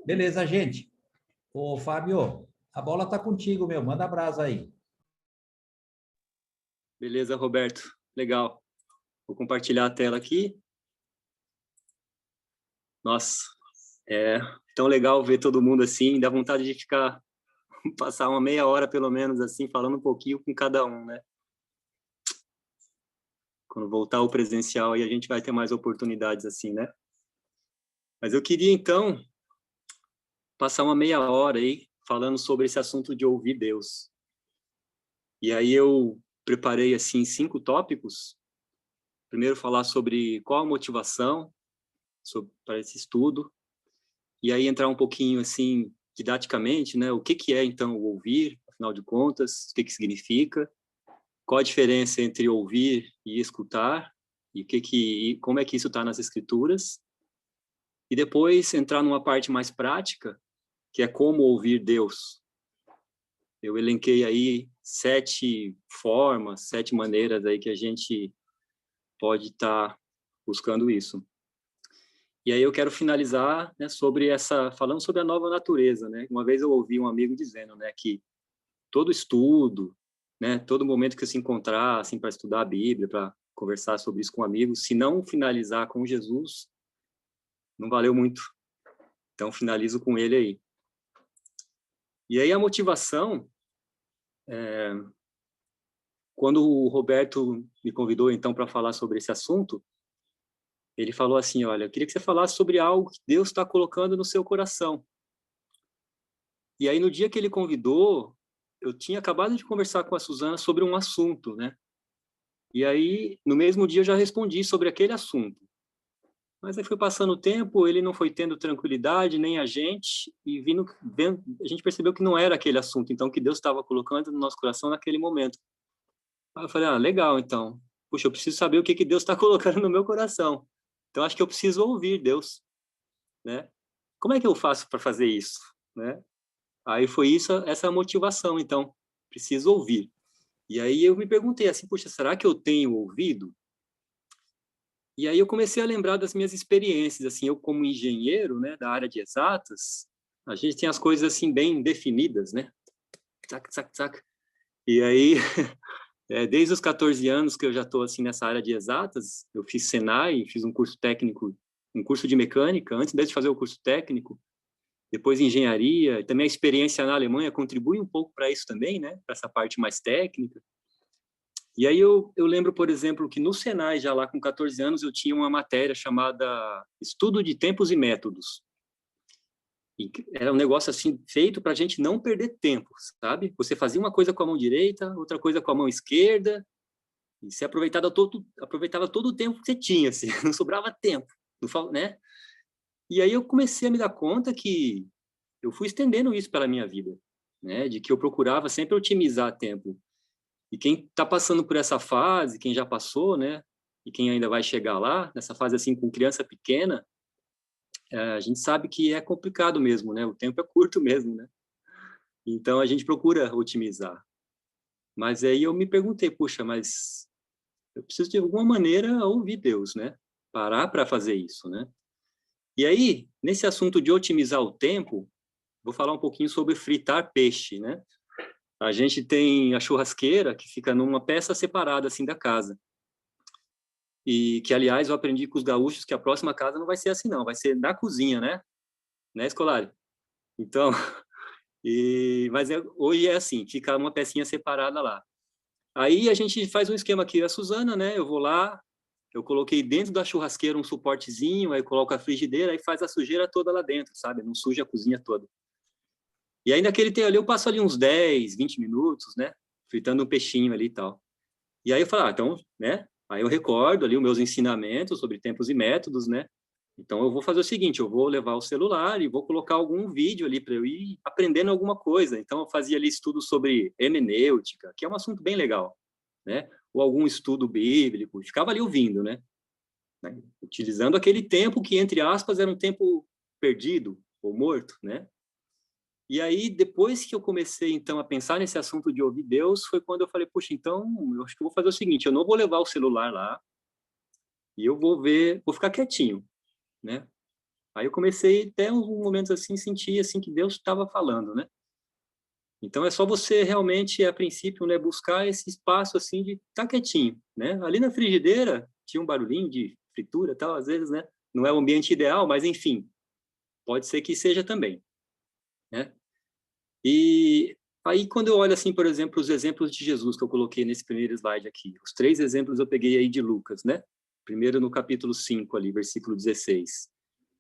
Beleza, gente. Ô, Fábio, a bola tá contigo, meu. Manda a brasa aí. Beleza, Roberto. Legal. Vou compartilhar a tela aqui. Nossa, é tão legal ver todo mundo assim, dá vontade de ficar, passar uma meia hora pelo menos assim, falando um pouquinho com cada um, né? Quando voltar ao presencial aí a gente vai ter mais oportunidades assim, né? Mas eu queria então passar uma meia hora aí falando sobre esse assunto de ouvir Deus. E aí eu preparei assim 5 tópicos. Primeiro falar sobre qual a motivação para esse estudo, e aí entrar um pouquinho assim didaticamente, né? O que é então o ouvir, afinal de contas, o que significa? Qual a diferença entre ouvir e escutar? E como é que isso está nas escrituras? E depois entrar numa parte mais prática, que é como ouvir Deus. Eu elenquei aí 7 formas, 7 maneiras aí que a gente pode estar buscando isso. E aí eu quero finalizar, né, falando sobre a nova natureza, né? Uma vez eu ouvi um amigo dizendo, né, que todo estudo, né, todo momento que se encontrar assim para estudar a Bíblia, para conversar sobre isso com amigos, se não finalizar com Jesus, não valeu muito. Então finalizo com ele aí. E aí a motivação, quando o Roberto me convidou então para falar sobre esse assunto, ele falou assim, olha, eu queria que você falasse sobre algo que Deus está colocando no seu coração. E aí no dia que ele convidou, eu tinha acabado de conversar com a Suzana sobre um assunto, né? E aí no mesmo dia eu já respondi sobre aquele assunto. Mas aí foi passando o tempo, ele não foi tendo tranquilidade, nem a gente, e a gente percebeu que não era aquele assunto, então, que Deus estava colocando no nosso coração naquele momento. Aí eu falei, legal, então. Puxa, eu preciso saber o que Deus está colocando no meu coração. Então, acho que eu preciso ouvir Deus, né? Como é que eu faço para fazer isso, né? Aí foi essa motivação, então, preciso ouvir. E aí eu me perguntei assim, puxa, será que eu tenho ouvido? E aí eu comecei a lembrar das minhas experiências, assim, eu como engenheiro, né, da área de exatas, a gente tem as coisas assim bem definidas, né? Tsac, tsac, tsac. E aí, desde os 14 anos que eu já estou assim nessa área de exatas, eu fiz Senai, fiz um curso técnico, um curso de mecânica, antes mesmo de fazer o curso técnico, depois engenharia, também a experiência na Alemanha contribui um pouco para isso também, né? Para essa parte mais técnica. E aí eu lembro, por exemplo, que no Senai, já lá com 14 anos, eu tinha uma matéria chamada Estudo de Tempos e Métodos. E era um negócio assim, feito para a gente não perder tempo, sabe? Você fazia uma coisa com a mão direita, outra coisa com a mão esquerda, e você aproveitava todo o tempo que você tinha, assim, não sobrava tempo, né? E aí eu comecei a me dar conta que eu fui estendendo isso pela minha vida, né? De que eu procurava sempre otimizar tempo. E quem está passando por essa fase, quem já passou, né? E quem ainda vai chegar lá, nessa fase assim com criança pequena, a gente sabe que é complicado mesmo, né? O tempo é curto mesmo, né? Então a gente procura otimizar. Mas aí eu me perguntei, puxa, mas eu preciso de alguma maneira ouvir Deus, né? Parar para fazer isso, né? E aí, nesse assunto de otimizar o tempo, vou falar um pouquinho sobre fritar peixe, né? A gente tem a churrasqueira que fica numa peça separada assim da casa. E que, aliás, eu aprendi com os gaúchos que a próxima casa não vai ser assim, não. Vai ser na cozinha, né? Né, Scolari? Então, mas hoje é assim, fica uma pecinha separada lá. Aí a gente faz um esquema aqui, a Suzana, né? Eu vou lá, eu coloquei dentro da churrasqueira um suportezinho, aí coloco a frigideira, aí faz a sujeira toda lá dentro, sabe? Não suja a cozinha toda. E aí naquele tempo ali, eu passo ali uns 10, 20 minutos, né? Fritando um peixinho ali e tal. E aí eu falo, então, né? Aí eu recordo ali os meus ensinamentos sobre tempos e métodos, né? Então eu vou fazer o seguinte, eu vou levar o celular e vou colocar algum vídeo ali para eu ir aprendendo alguma coisa. Então eu fazia ali estudos sobre hermenêutica, que é um assunto bem legal, né? Ou algum estudo bíblico, ficava ali ouvindo, né? Utilizando aquele tempo que, entre aspas, era um tempo perdido ou morto, né? E aí, depois que eu comecei, então, a pensar nesse assunto de ouvir Deus, foi quando eu falei, puxa, então, eu acho que eu vou fazer o seguinte, eu não vou levar o celular lá, e eu vou ficar quietinho, né? Aí eu comecei até uns momentos assim, sentir assim que Deus estava falando, né? Então é só você realmente, a princípio, né, buscar esse espaço assim de estar quietinho, né? Ali na frigideira tinha um barulhinho de fritura, tal, às vezes, né? Não é o ambiente ideal, mas enfim, pode ser que seja também, né? E aí quando eu olho assim, por exemplo, os exemplos de Jesus que eu coloquei nesse primeiro slide aqui, os 3 exemplos eu peguei aí de Lucas, né? Primeiro no capítulo 5 ali, versículo 16.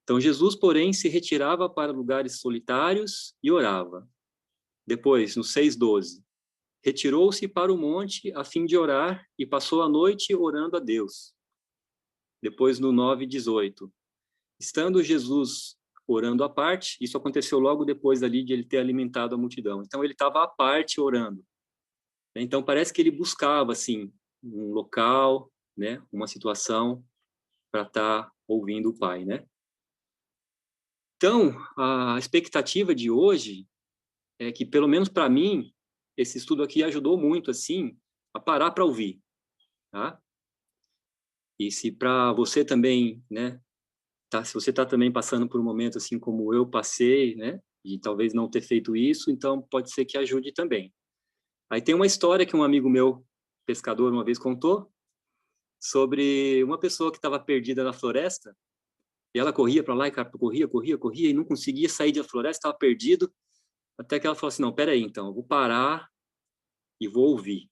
Então Jesus, porém, se retirava para lugares solitários e orava. Depois, no 6:12, retirou-se para o monte a fim de orar e passou a noite orando a Deus. Depois, no 9:18, estando Jesus orando à parte, isso aconteceu logo depois ali de ele ter alimentado a multidão. Então, ele estava à parte orando. Então, parece que ele buscava, assim, um local, né, uma situação para estar ouvindo o Pai, né? Então, a expectativa de hoje é que, pelo menos para mim, esse estudo aqui ajudou muito, assim, a parar para ouvir, tá? E se para você também, né, tá, se você está também passando por um momento assim como eu passei, né, e talvez não ter feito isso, então pode ser que ajude também. Aí tem uma história que um amigo meu, pescador, uma vez contou, sobre uma pessoa que estava perdida na floresta, e ela corria para lá e corria, e não conseguia sair da floresta, estava perdido, até que ela falou assim, não, peraí, então, eu vou parar e vou ouvir.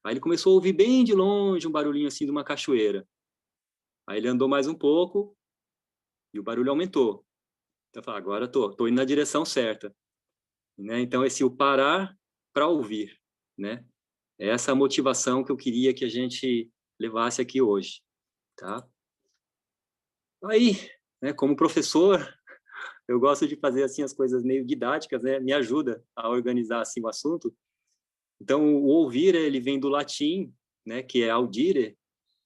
Aí ele começou a ouvir bem de longe um barulhinho assim de uma cachoeira. Aí ele andou mais um pouco e o barulho aumentou. Então, eu falei, agora tô indo na direção certa, né? Então, esse o parar para ouvir, né? É essa a motivação que eu queria que a gente levasse aqui hoje, tá? Aí, né, como professor, eu gosto de fazer assim as coisas meio didáticas, né? Me ajuda a organizar assim o assunto. Então, o ouvir, ele vem do latim, né, que é audire.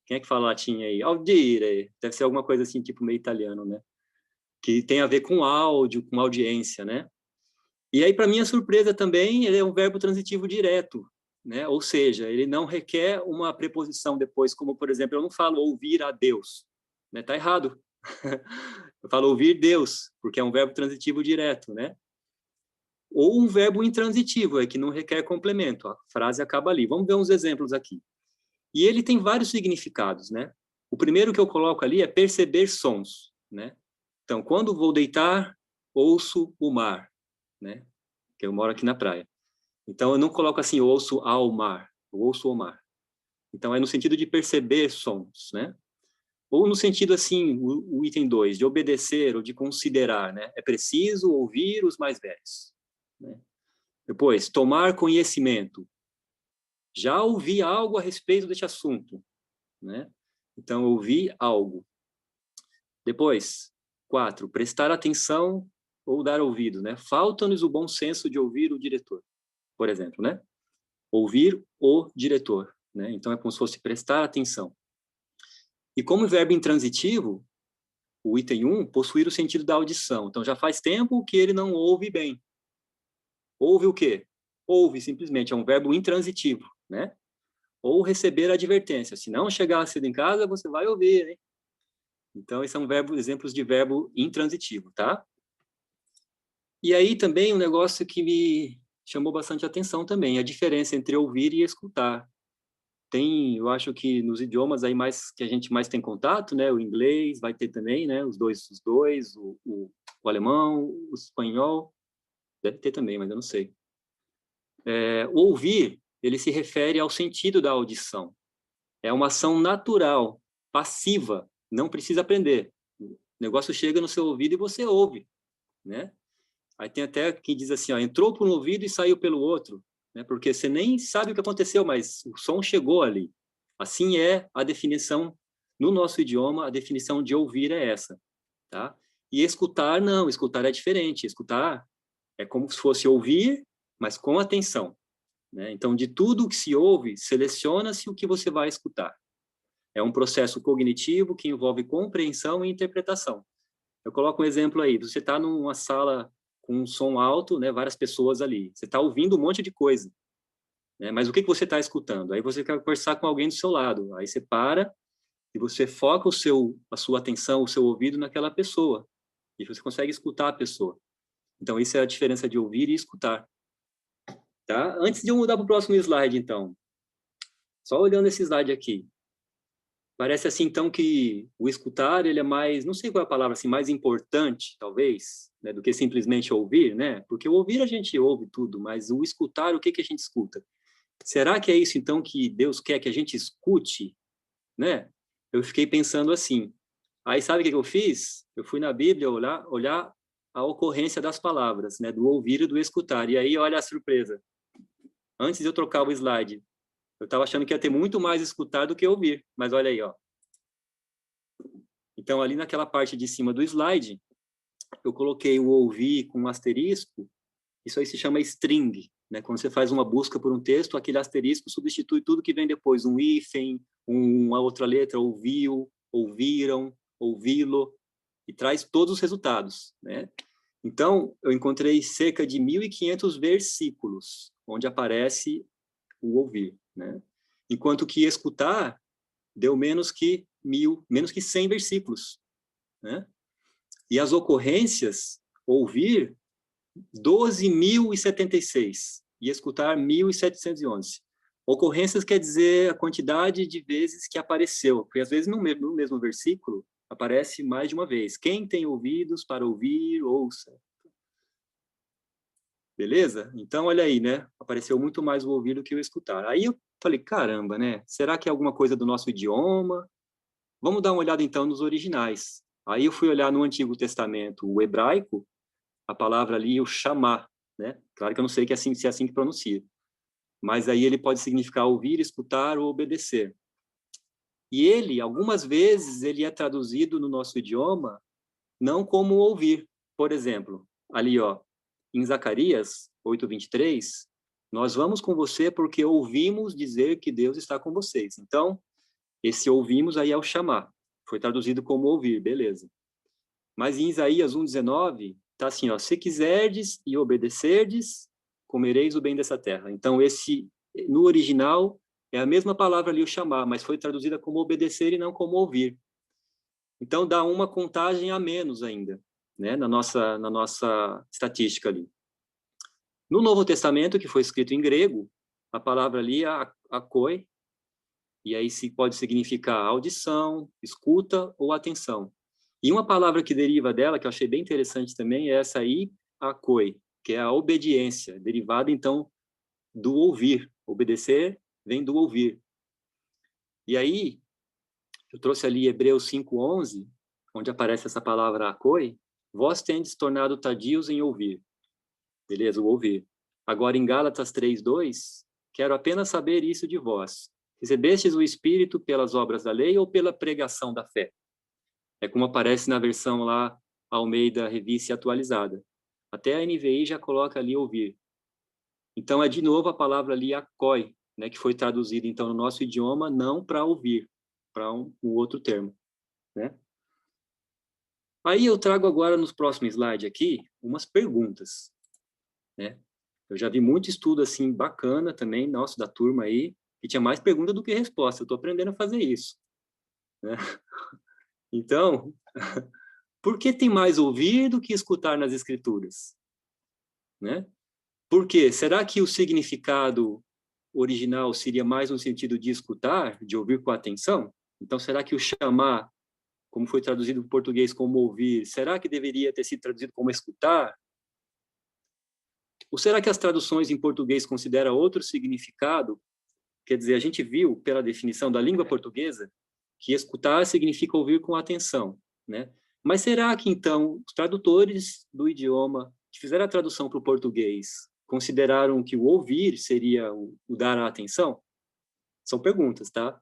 Quem é que fala latim aí? Audire. Deve ser alguma coisa assim, tipo meio italiano, né? Que tem a ver com áudio, com audiência, né? E aí, para minha surpresa também, ele é um verbo transitivo direto, né? Ou seja, ele não requer uma preposição depois, como, por exemplo, eu não falo ouvir a Deus, né? Tá errado. Eu falo ouvir Deus, porque é um verbo transitivo direto, né? Ou um verbo intransitivo, é que não requer complemento, a frase acaba ali. Vamos ver uns exemplos aqui. E ele tem vários significados, né? O primeiro que eu coloco ali é perceber sons, né? Então, quando vou deitar, ouço o mar, né? Que eu moro aqui na praia. Então, eu não coloco assim, ouço ao mar, eu ouço o mar. Então, é no sentido de perceber sons, né? Ou no sentido, assim, o item 2, de obedecer ou de considerar, né? É preciso ouvir os mais velhos, né? Depois, tomar conhecimento. Já ouvi algo a respeito deste assunto, né? Então, ouvi algo. Depois, 4, prestar atenção ou dar ouvido, né? Falta-nos o bom senso de ouvir o diretor, por exemplo, né? Ouvir o diretor, né? Então é como se fosse prestar atenção. E como verbo intransitivo, o item 1, possuir o sentido da audição. Então já faz tempo que ele não ouve bem. Ouve o quê? Ouve simplesmente, é um verbo intransitivo, né? Ou receber advertência. Se não chegar cedo em casa, você vai ouvir, hein? Então, esses são exemplos de verbo intransitivo, tá? E aí também um negócio que me chamou bastante atenção também, a diferença entre ouvir e escutar. Tem, eu acho que nos idiomas aí mais que a gente mais tem contato, né? O inglês vai ter também, né? Os dois, o alemão, o espanhol, deve ter também, mas eu não sei. O ouvir, ele se refere ao sentido da audição. É uma ação natural, passiva, não precisa aprender. O negócio chega no seu ouvido e você ouve, né? Aí tem até quem diz assim, ó, entrou por um ouvido e saiu pelo outro, né? Porque você nem sabe o que aconteceu, mas o som chegou ali. Assim é a definição, no nosso idioma, a definição de ouvir é essa, tá? E escutar, não, escutar é diferente. Escutar é como se fosse ouvir, mas com atenção, né? Então, de tudo que se ouve, seleciona-se o que você vai escutar. É um processo cognitivo que envolve compreensão e interpretação. Eu coloco um exemplo aí. Você está numa sala com um som alto, né, várias pessoas ali. Você está ouvindo um monte de coisa, né, mas o que você está escutando? Aí você quer conversar com alguém do seu lado. Aí você para e você foca a sua atenção, o seu ouvido naquela pessoa. e você consegue escutar a pessoa. Então, isso é a diferença de ouvir e escutar. Tá? Antes de eu mudar para o próximo slide, então, só olhando esse slide aqui, parece assim, então, que o escutar, ele é mais, não sei qual é a palavra, assim, mais importante, talvez, né, do que simplesmente ouvir, né? Porque o ouvir a gente ouve tudo, mas o escutar, o que que a gente escuta? Será que é isso, então, que Deus quer que a gente escute, né? Eu fiquei pensando assim. Aí, sabe o que eu fiz? Eu fui na Bíblia olhar a ocorrência das palavras, né? Do ouvir e do escutar. E aí, olha a surpresa. Antes de eu trocar o slide, eu estava achando que ia ter muito mais escutar do que ouvir. Mas olha aí, ó. Então, ali naquela parte de cima do slide, eu coloquei o ouvir com um asterisco. Isso aí se chama string, né? Quando você faz uma busca por um texto, aquele asterisco substitui tudo que vem depois, um hífen, uma outra letra, ouviu, ouviram, ouvi-lo, e traz todos os resultados, né? Então, eu encontrei cerca de 1.500 versículos onde aparece o ouvir, né? Enquanto que escutar deu menos que 100 versículos, né? E as ocorrências, ouvir, 12.076 e escutar 1.711. Ocorrências quer dizer a quantidade de vezes que apareceu, porque às vezes no mesmo versículo aparece mais de uma vez. Quem tem ouvidos para ouvir, ouça. Beleza? Então, olha aí, né? Apareceu muito mais o ouvir do que o escutar. Aí eu falei, caramba, né? Será que é alguma coisa do nosso idioma? Vamos dar uma olhada, então, nos originais. Aí eu fui olhar no Antigo Testamento, o hebraico, a palavra ali, o chamar, né? Claro que eu não sei que se é assim que pronuncia. Mas aí ele pode significar ouvir, escutar ou obedecer. E ele, algumas vezes, ele é traduzido no nosso idioma não como ouvir. Por exemplo, ali, ó, em Zacarias 8:23, nós vamos com você porque ouvimos dizer que Deus está com vocês. Então, esse ouvimos aí é o chamar. Foi traduzido como ouvir, beleza. Mas em Isaías 1:19, tá assim, ó, se quiserdes e obedecerdes, comereis o bem dessa terra. Então, esse, no original, é a mesma palavra ali, o chamar, mas foi traduzida como obedecer e não como ouvir. Então, dá uma contagem a menos ainda, né, na nossa estatística ali. No Novo Testamento, que foi escrito em grego, a palavra ali é akoi, e aí pode significar audição, escuta ou atenção. E uma palavra que deriva dela, que eu achei bem interessante também, é essa aí, akoi, que é a obediência, derivada, então, do ouvir. Obedecer vem do ouvir. E aí, eu trouxe ali Hebreus 5:11, onde aparece essa palavra akoi, vós tendes tornado tardios em ouvir. Beleza, o ouvir. Agora, em Gálatas 3:2, quero apenas saber isso de vós. Recebestes o Espírito pelas obras da lei ou pela pregação da fé? É como aparece na versão lá, Almeida Revista Atualizada. Até a NVI já coloca ali ouvir. Então, é de novo a palavra ali, akoi, né, que foi traduzida, então, no nosso idioma, não para ouvir, para um outro termo, né? Aí eu trago agora, nos próximos slides aqui, umas perguntas, né? Eu já vi muito estudo, assim, bacana também, nosso, da turma aí, que tinha mais pergunta do que resposta. Eu estou aprendendo a fazer isso, né? Então, por que tem mais ouvir do que escutar nas escrituras? Né? Por quê? Será que o significado original seria mais no sentido de escutar, de ouvir com atenção? Então, será que o chamar, como foi traduzido em português como ouvir, será que deveria ter sido traduzido como escutar? Ou será que as traduções em português consideram outro significado? Quer dizer, a gente viu, pela definição da língua portuguesa, que escutar significa ouvir com atenção, né? Mas será que, então, os tradutores do idioma que fizeram a tradução para o português consideraram que o ouvir seria o dar a atenção? São perguntas, tá?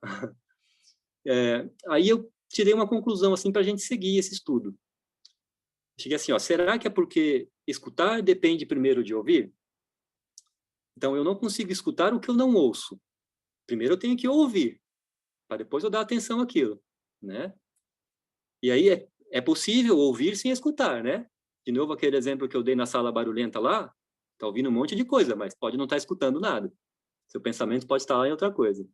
Aí eu tirei uma conclusão, assim, para a gente seguir esse estudo. Cheguei assim, ó, será que é porque escutar depende primeiro de ouvir? Então, eu não consigo escutar o que eu não ouço. Primeiro eu tenho que ouvir, para depois eu dar atenção àquilo, né? E aí é possível ouvir sem escutar, né? De novo, aquele exemplo que eu dei na sala barulhenta lá, tá ouvindo um monte de coisa, mas pode não estar escutando nada. Seu pensamento pode estar lá em outra coisa.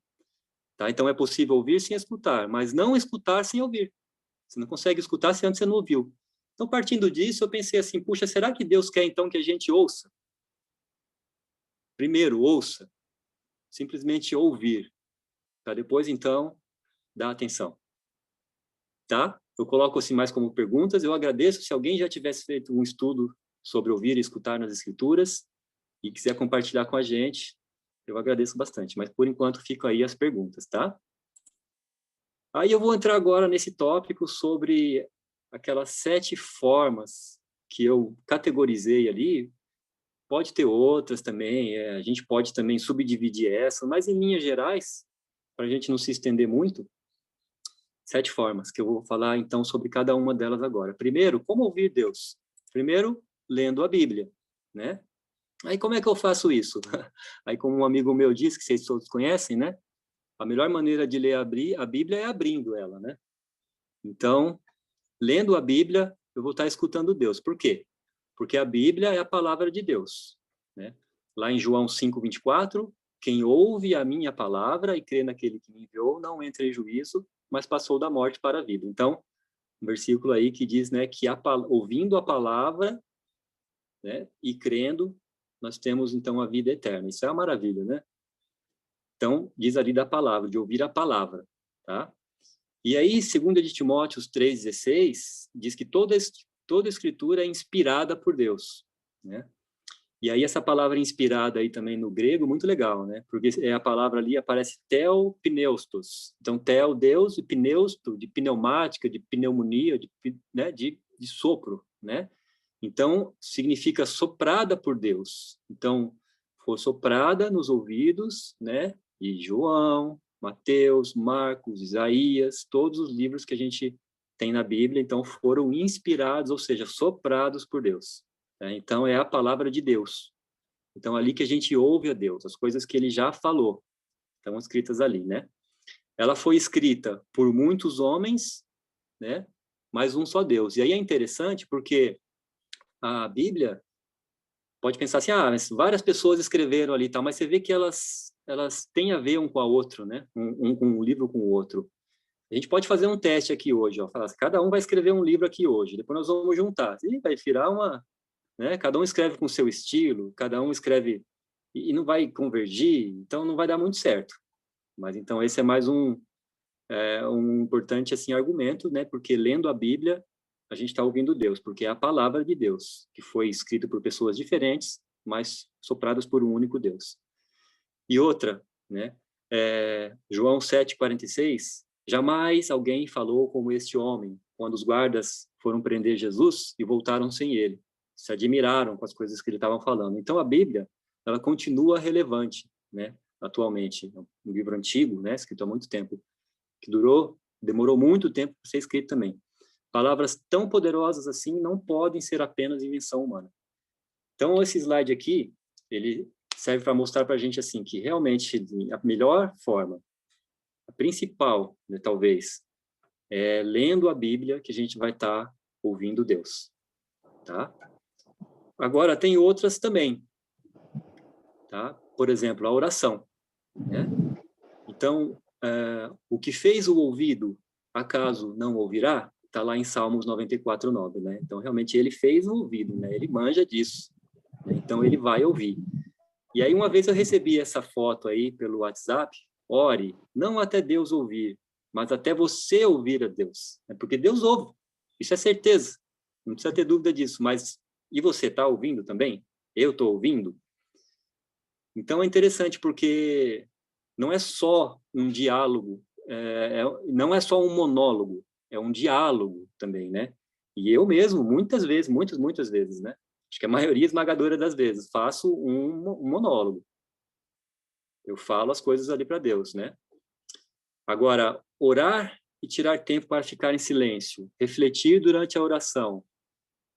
Tá? Então é possível ouvir sem escutar, mas não escutar sem ouvir. Você não consegue escutar se antes você não ouviu. Então, partindo disso, eu pensei assim, puxa, será que Deus quer, então, que a gente ouça? Primeiro, ouça. Simplesmente ouvir. Para depois, então, dar atenção. Tá? Eu coloco assim mais como perguntas. Eu agradeço se alguém já tivesse feito um estudo sobre ouvir e escutar nas Escrituras e quiser compartilhar com a gente, eu agradeço bastante. Mas, por enquanto, ficam aí as perguntas, tá? Aí eu vou entrar agora nesse tópico sobre aquelas 7 formas que eu categorizei ali. Pode ter outras também, a gente pode também subdividir essa, mas em linhas gerais, para a gente não se estender muito, 7 formas que eu vou falar então sobre cada uma delas agora. Primeiro, como ouvir Deus? Primeiro, lendo a Bíblia, né? Aí como é que eu faço isso? Aí como um amigo meu disse, que vocês todos conhecem, né? A melhor maneira de ler a Bíblia é abrindo ela, né? Então, lendo a Bíblia, eu vou estar escutando Deus. Por quê? Porque a Bíblia é a palavra de Deus, né? Lá em João 5:24, quem ouve a minha palavra e crê naquele que me enviou, não entra em juízo, mas passou da morte para a vida. Então, um versículo aí que diz, né, que ouvindo a palavra, né, e crendo, nós temos então a vida eterna. Isso é uma maravilha, né? Então, diz ali da palavra, de ouvir a palavra, tá? E aí, 2 de Timóteo 3,16, diz que toda escritura é inspirada por Deus, né? E aí essa palavra inspirada aí também no grego, muito legal, né? Porque a palavra ali aparece theopneustos. Então, theo, Deus, e pneusto, de pneumática, de pneumonia, né? de sopro, né? Então, significa soprada por Deus. Então, foi soprada nos ouvidos, né? De João, Mateus, Marcos, Isaías, todos os livros que a gente tem na Bíblia, então foram inspirados, ou seja, soprados por Deus. Né? Então, é a palavra de Deus. Então, ali que a gente ouve a Deus, as coisas que ele já falou, estão escritas ali, né? Ela foi escrita por muitos homens, né? Mas um só Deus. E aí é interessante porque a Bíblia, pode pensar assim, mas várias pessoas escreveram ali, tal, mas você vê que elas têm a ver um com a outra, né? Um livro com o outro. A gente pode fazer um teste aqui hoje, ó, falar assim, cada um vai escrever um livro aqui hoje, depois nós vamos juntar. E vai virar uma, né? Cada um escreve com o seu estilo, cada um escreve e não vai convergir, então não vai dar muito certo. Mas então esse é mais um importante assim argumento, né? Porque lendo a Bíblia a gente está ouvindo Deus, porque é a palavra de Deus que foi escrita por pessoas diferentes, mas sopradas por um único Deus. E outra, né? João 7:46, jamais alguém falou como este homem, quando os guardas foram prender Jesus e voltaram sem ele. Se admiraram com as coisas que ele estava falando. Então a Bíblia, ela continua relevante, né? Atualmente, um livro antigo, né? Escrito há muito tempo, que demorou muito tempo para ser escrito também. Palavras tão poderosas assim não podem ser apenas invenção humana. Então esse slide aqui, ele serve para mostrar para a gente assim que realmente a melhor forma, a principal, né, talvez, é lendo a Bíblia que a gente vai estar ouvindo Deus, tá? Agora tem outras também, tá? Por exemplo, a oração, né? Então, o que fez o ouvido, acaso não ouvirá? Está lá em Salmos 94:9, né? Então, realmente, ele fez o ouvido, né? Ele manja disso, né? Então, ele vai ouvir. E aí, uma vez eu recebi essa foto aí pelo WhatsApp, ore, não até Deus ouvir, mas até você ouvir a Deus. Né? Porque Deus ouve, isso é certeza, não precisa ter dúvida disso. Mas, e você está ouvindo também? Eu estou ouvindo? Então, é interessante porque não é só um diálogo, não é só um monólogo, é um diálogo também, né? E eu mesmo, muitas vezes, muitas vezes, né? Acho que a maioria esmagadora das vezes, faço um monólogo. Eu falo as coisas ali para Deus, né? Agora, orar e tirar tempo para ficar em silêncio, refletir durante a oração,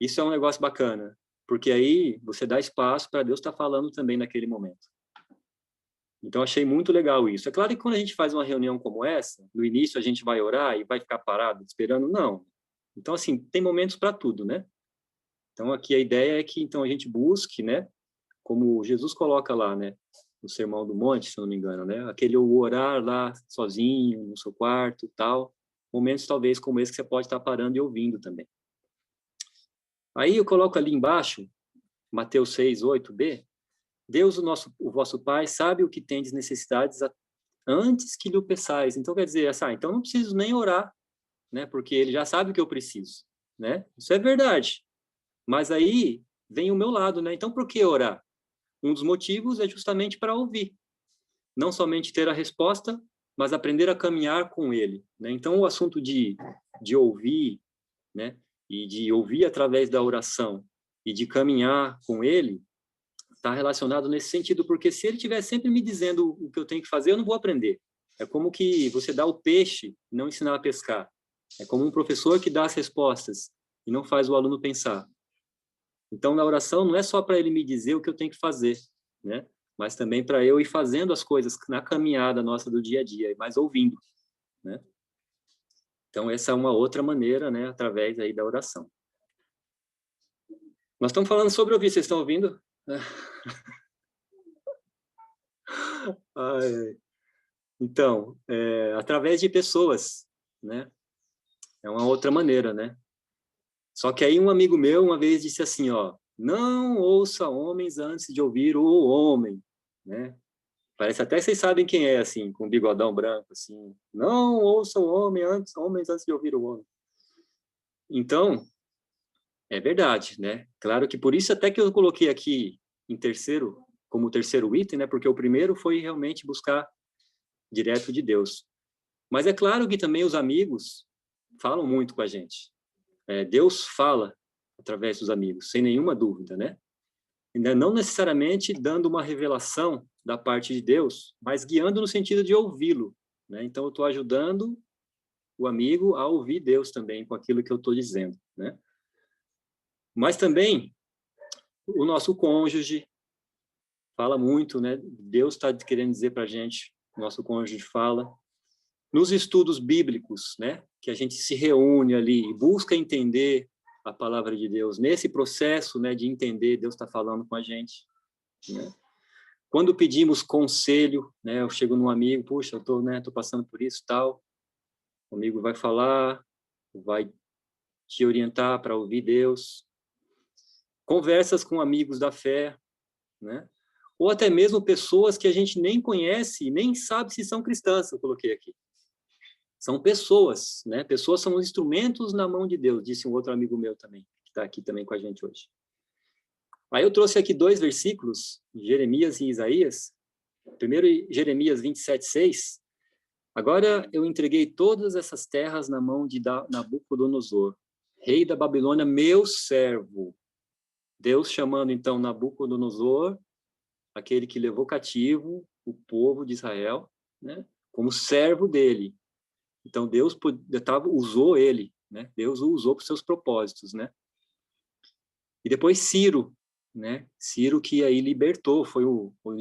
isso é um negócio bacana, porque aí você dá espaço para Deus estar falando também naquele momento. Então, achei muito legal isso. É claro que quando a gente faz uma reunião como essa, no início a gente vai orar e vai ficar parado esperando, não. Então, assim, tem momentos para tudo, né? Então, aqui a ideia é que então a gente busque, né? Como Jesus coloca lá, né? No Sermão do Monte, se eu não me engano, né? Aquele orar lá sozinho, no seu quarto e tal. Momentos talvez como esse que você pode estar parando e ouvindo também. Aí eu coloco ali embaixo, Mateus 6:8b, Deus, o vosso Pai, sabe o que tendes necessidades antes que lhe peçais. Então, quer dizer, então não preciso nem orar, né? Porque ele já sabe o que eu preciso, né? Isso é verdade. Mas aí vem o meu lado, né? Então, por que orar? Um dos motivos é justamente para ouvir. Não somente ter a resposta, mas aprender a caminhar com ele, né? Então, o assunto de ouvir, né? E de ouvir através da oração e de caminhar com ele, está relacionado nesse sentido, porque se ele estiver sempre me dizendo o que eu tenho que fazer, eu não vou aprender. É como que você dá o peixe e não ensinar a pescar. É como um professor que dá as respostas e não faz o aluno pensar. Então, na oração, não é só para ele me dizer o que eu tenho que fazer, né? Mas também para eu ir fazendo as coisas na caminhada nossa do dia a dia, mas ouvindo, né? Então, essa é uma outra maneira, né? Através aí da oração. Nós estamos falando sobre ouvir, vocês estão ouvindo? Então, através de pessoas, né? É uma outra maneira, né? Só que aí um amigo meu uma vez disse assim, ó, não ouça homens antes de ouvir o homem, né? Parece até que vocês sabem quem é, assim, com bigodão branco, assim. Não ouça homens antes de ouvir o homem. Então, é verdade, né? Claro que por isso até que eu coloquei aqui em terceiro, como terceiro item, né? Porque o primeiro foi realmente buscar direto de Deus. Mas é claro que também os amigos falam muito com a gente. Deus fala através dos amigos, sem nenhuma dúvida, né? Não necessariamente dando uma revelação da parte de Deus, mas guiando no sentido de ouvi-lo, né? Então, eu estou ajudando o amigo a ouvir Deus também com aquilo que eu estou dizendo, né? Mas também o nosso cônjuge fala muito, né? Deus está querendo dizer para a gente, nosso cônjuge fala. Nos estudos bíblicos, né? Que a gente se reúne ali e busca entender a palavra de Deus. Nesse processo, né, de entender, Deus está falando com a gente, né? Quando pedimos conselho, né? Eu chego num amigo, puxa, eu tô passando por isso, tal. O amigo vai falar, vai te orientar para ouvir Deus. Conversas com amigos da fé, né? Ou até mesmo pessoas que a gente nem conhece, nem sabe se são cristãs, eu coloquei aqui. São pessoas, né? Pessoas são instrumentos na mão de Deus, disse um outro amigo meu também, que está aqui também com a gente hoje. Aí eu trouxe aqui 2 versículos, Jeremias e Isaías. Primeiro, Jeremias 27:6. Agora eu entreguei todas essas terras na mão de Nabucodonosor, rei da Babilônia, meu servo. Deus chamando, então, Nabucodonosor, aquele que levou cativo o povo de Israel, né? Como servo dele. Então, Deus usou ele, né? Deus o usou para os seus propósitos, né? E depois Ciro, né? Ciro que aí libertou,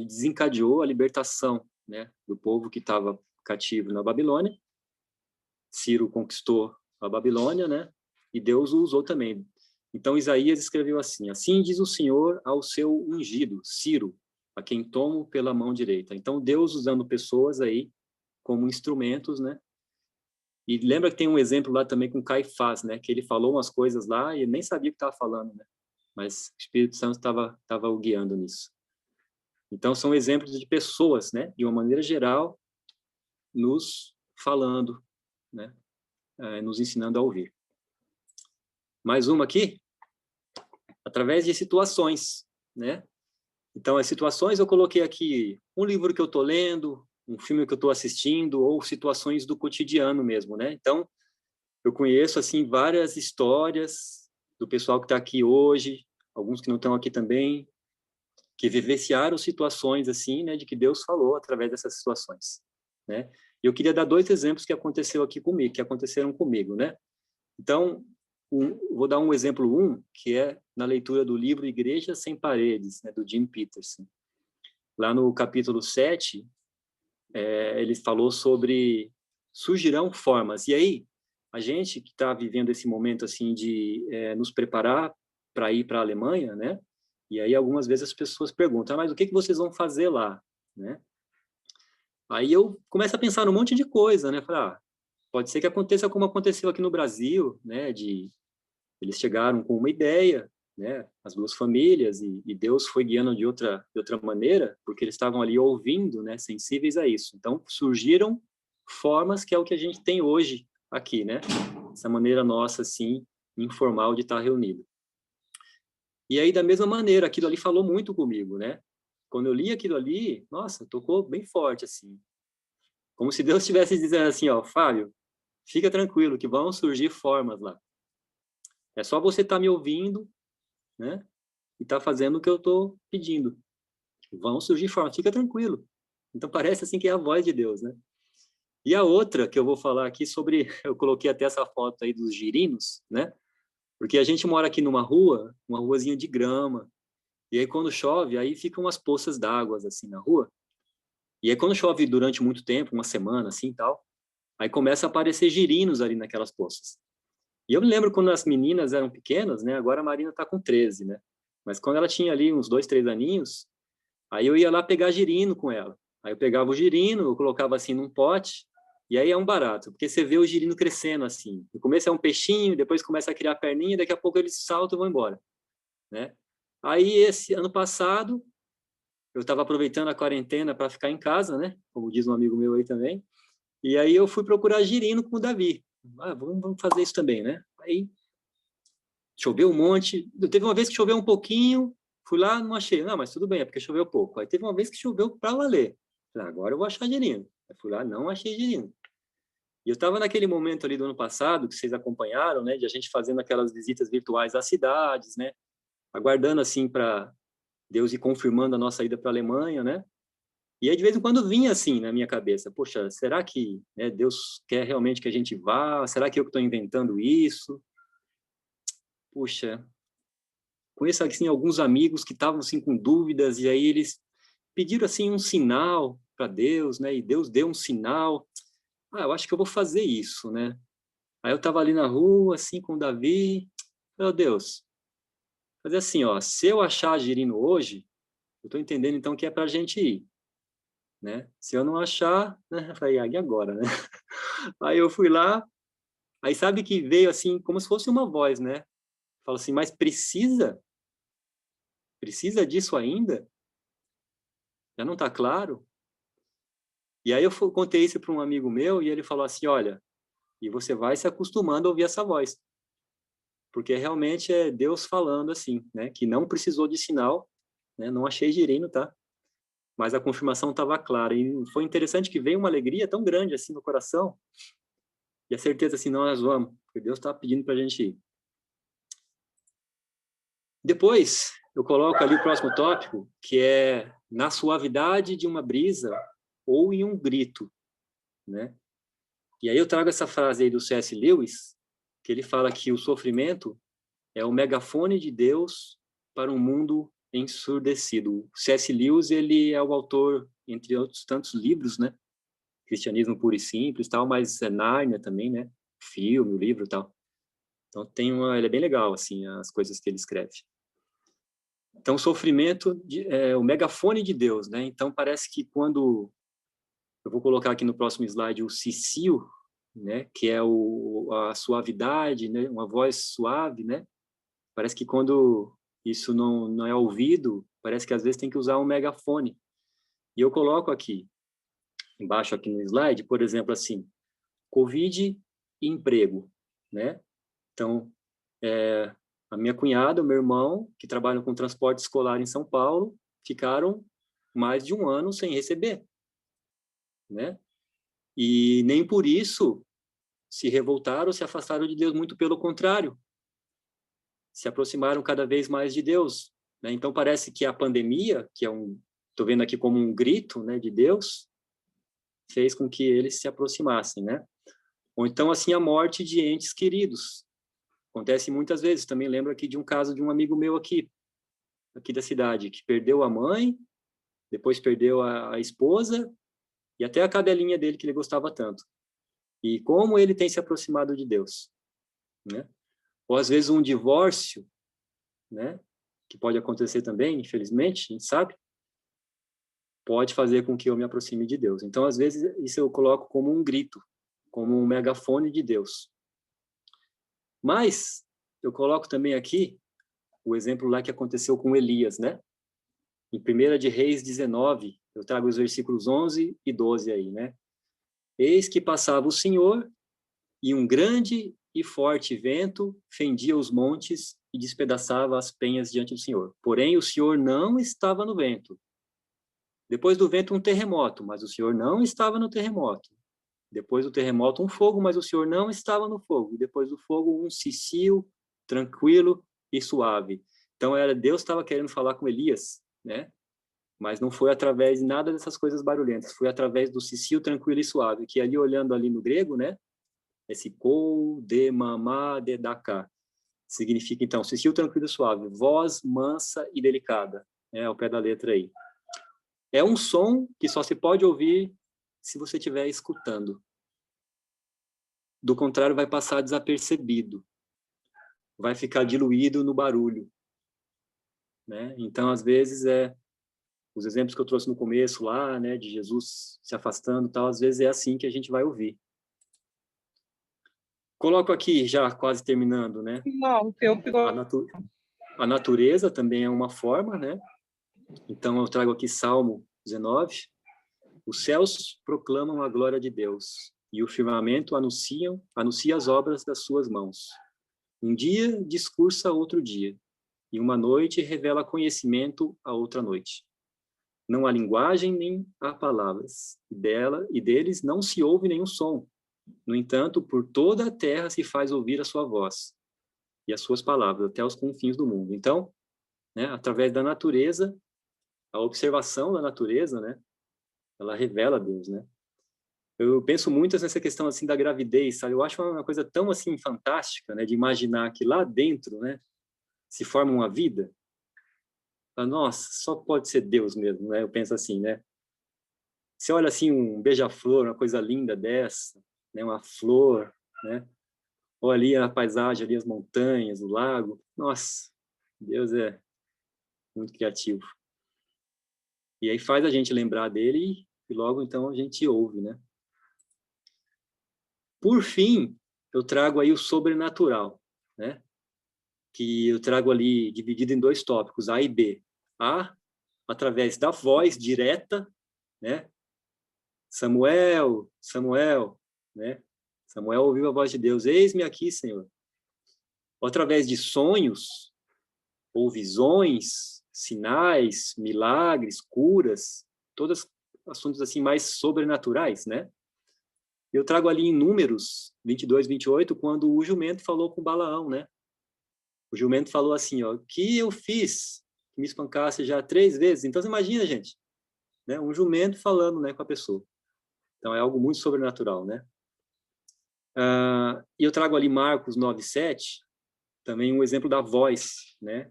desencadeou a libertação, né? Do povo que estava cativo na Babilônia. Ciro conquistou a Babilônia, né? E Deus o usou também. Então, Isaías escreveu assim: assim diz o Senhor ao seu ungido, Ciro, a quem tomo pela mão direita. Então, Deus usando pessoas aí como instrumentos, né? E lembra que tem um exemplo lá também com Caifás, né? Que ele falou umas coisas lá e nem sabia o que estava falando, né? Mas o Espírito Santo estava o guiando nisso. Então, são exemplos de pessoas, né? De uma maneira geral, nos falando, né? Nos ensinando a ouvir. Mais uma aqui, através de situações, né? Então, as situações eu coloquei aqui um livro que eu estou lendo, um filme que eu estou assistindo, ou situações do cotidiano mesmo, né? Então, eu conheço, assim, várias histórias do pessoal que está aqui hoje, alguns que não estão aqui também, que vivenciaram situações, assim, né, de que Deus falou através dessas situações, né? E eu queria dar 2 exemplos que aconteceram comigo, né? Então, vou dar um exemplo, que é na leitura do livro Igreja Sem Paredes, né, do Jim Peterson. Lá no capítulo 7, ele falou sobre surgirão formas. E aí, a gente que está vivendo esse momento assim de nos preparar para ir para a Alemanha, né? E aí algumas vezes as pessoas perguntam, mas o que vocês vão fazer lá, né? Aí eu começo a pensar num monte de coisa, né? Falar, pode ser que aconteça como aconteceu aqui no Brasil, né? De Eles chegaram com uma ideia, né, as duas famílias, e Deus foi guiando de outra maneira, porque eles estavam ali ouvindo, né, sensíveis a isso. Então, surgiram formas que é o que a gente tem hoje aqui, né? Essa maneira nossa, assim, informal de estar reunido. E aí, da mesma maneira, aquilo ali falou muito comigo, né? Quando eu li aquilo ali, nossa, tocou bem forte, assim. Como se Deus estivesse dizendo assim, ó, Fábio, fica tranquilo, que vão surgir formas lá. É só você estar me ouvindo, né? E tá fazendo o que eu estou pedindo. Vão surgir formas, fica tranquilo. Então parece assim que é a voz de Deus, né? E a outra que eu vou falar aqui sobre, eu coloquei até essa foto aí dos girinos, né? Porque a gente mora aqui numa rua, uma ruazinha de grama, e aí quando chove, aí ficam umas poças d'água assim na rua. E aí quando chove durante muito tempo, uma semana assim, tal, aí começa a aparecer girinos ali naquelas poças. E eu me lembro quando as meninas eram pequenas, né? Agora a Marina tá com 13, né? Mas quando ela tinha ali uns 2, 3 aninhos, aí eu ia lá pegar girino com ela. Aí eu pegava o girino, eu colocava assim num pote, e aí é um barato, porque você vê o girino crescendo assim. No começo é um peixinho, depois começa a criar perninha, daqui a pouco eles saltam e vão embora, né? Aí esse ano passado, eu estava aproveitando a quarentena para ficar em casa, né? Como diz um amigo meu aí também. E aí eu fui procurar girino com o Davi. Ah, vamos fazer isso também, né? Aí choveu um monte. Teve uma vez que choveu um pouquinho, fui lá, não achei. Não, mas tudo bem, é porque choveu pouco. Aí teve uma vez que choveu para valer. Falei, agora eu vou achar girino. Aí fui lá, não achei girino. E eu estava naquele momento ali do ano passado, que vocês acompanharam, né, de a gente fazendo aquelas visitas virtuais às cidades, né, aguardando assim para Deus ir confirmando a nossa ida para a Alemanha, né? E aí de vez em quando vinha assim na minha cabeça, poxa, será que, né, Deus quer realmente que a gente vá? Será que eu estou inventando isso? Puxa, conheço assim alguns amigos que estavam assim com dúvidas e aí eles pediram assim um sinal para Deus, né? E Deus deu um sinal. Ah, eu acho que eu vou fazer isso, né? Aí eu estava ali na rua assim com o Davi, meu Deus, fazer assim, ó, se eu achar girino hoje, eu estou entendendo então que é para a gente ir, né? Se eu não achar, né? Eu falei, e agora, né? Aí eu fui lá, aí sabe que veio assim como se fosse uma voz, né? Fala assim, mas precisa? Precisa disso ainda? Já não está claro? E aí eu contei isso para um amigo meu e ele falou assim, olha, e você vai se acostumando a ouvir essa voz, porque realmente é Deus falando assim, né? Que não precisou de sinal, né? Não achei girino, tá? Mas a confirmação estava clara e foi interessante que veio uma alegria tão grande assim no coração e a certeza assim, não, nós vamos, porque Deus está pedindo para a gente ir. Depois eu coloco ali o próximo tópico, que é na suavidade de uma brisa ou em um grito, né? E aí eu trago essa frase aí do C.S. Lewis, que ele fala que o sofrimento é o megafone de Deus para um mundo ensurdecido. O C.S. Lewis, ele é o autor, entre outros tantos livros, né? Cristianismo Puro e Simples, tal, mas é Nárnia também, né? Filme, o livro, tal. Então ele é bem legal assim as coisas que ele escreve. Então o sofrimento é o megafone de Deus, né? Então parece que quando eu vou colocar aqui no próximo slide o cicio, né? Que é a suavidade, né? Uma voz suave, né? Parece que quando isso não é ouvido, parece que às vezes tem que usar um megafone. E eu coloco aqui, embaixo aqui no slide, por exemplo, assim, Covid e emprego, né? Então, a minha cunhada, o meu irmão, que trabalham com transporte escolar em São Paulo, ficaram mais de um ano sem receber, né? E nem por isso se revoltaram, se afastaram de Deus, muito pelo contrário, se aproximaram cada vez mais de Deus, né? Então parece que a pandemia, que estou vendo aqui como um grito, né, de Deus, fez com que eles se aproximassem, né? Ou então assim a morte de entes queridos. Acontece muitas vezes. Também lembro aqui de um caso de um amigo meu aqui da cidade, que perdeu a mãe, depois perdeu a esposa e até a cadelinha dele que ele gostava tanto. E como ele tem se aproximado de Deus, né? Ou às vezes um divórcio, né? Que pode acontecer também, infelizmente, a gente sabe, pode fazer com que eu me aproxime de Deus. Então, às vezes, isso eu coloco como um grito, como um megafone de Deus. Mas eu coloco também aqui o exemplo lá que aconteceu com Elias, né? Em 1 de Reis 19, eu trago os versículos 11 e 12 aí, né? Eis que passava o Senhor, e um grande e forte vento fendia os montes e despedaçava as penhas diante do Senhor. Porém, o Senhor não estava no vento. Depois do vento, um terremoto, mas o Senhor não estava no terremoto. Depois do terremoto, um fogo, mas o Senhor não estava no fogo. E depois do fogo, um cicio tranquilo e suave. Então, Deus estava querendo falar com Elias, né? Mas não foi através de nada dessas coisas barulhentas. Foi através do cicio tranquilo e suave, que ali, olhando ali no grego, né? Esse kou, de, mamá, de, daká. Significa, então, cicio tranquilo e suave. Voz mansa e delicada. Ao pé da letra aí. É um som que só se pode ouvir se você estiver escutando. Do contrário, vai passar desapercebido. Vai ficar diluído no barulho. Né? Então, às vezes, os exemplos que eu trouxe no começo lá, né, de Jesus se afastando, tal, às vezes é assim que a gente vai ouvir. Coloco aqui, já quase terminando, né? Não, A natureza também é uma forma, né? Então, eu trago aqui Salmo 19. Os céus proclamam a glória de Deus, e o firmamento anuncia as obras das suas mãos. Um dia discursa outro dia, e uma noite revela conhecimento a outra noite. Não há linguagem nem há palavras, e deles não se ouve nenhum som. No entanto, por toda a terra se faz ouvir a sua voz e as suas palavras, até os confins do mundo. Então, né, através da natureza, a observação da natureza, né, ela revela Deus, né? Eu penso muito nessa questão assim da gravidez, sabe? Eu acho uma coisa tão assim fantástica, né, de imaginar que lá dentro, né, se forma uma vida. Nossa, só pode ser Deus mesmo, né? Eu penso assim, né? Você olha assim um beija-flor, uma coisa linda dessa, né, uma flor, né? Ou ali a paisagem, ali as montanhas, o lago. Nossa, Deus é muito criativo. E aí faz a gente lembrar dele e logo então a gente ouve, né? Por fim, eu trago aí o sobrenatural, né? Que eu trago ali dividido em 2 tópicos, A e B. A, através da voz direta, né? Samuel, Samuel, né? Samuel ouviu a voz de Deus, eis-me aqui, Senhor. Ou através de sonhos, ou visões, sinais, milagres, curas, todos assuntos assim mais sobrenaturais, né? Eu trago ali em Números 22, 28, quando o jumento falou com Balaão, né? O jumento falou assim, ó, que eu fiz que me espancasse já 3 vezes. Então, você imagina, gente, né? Um jumento falando, né, com a pessoa. Então, é algo muito sobrenatural, né? E eu trago ali Marcos 9, 7, também um exemplo da voz, né?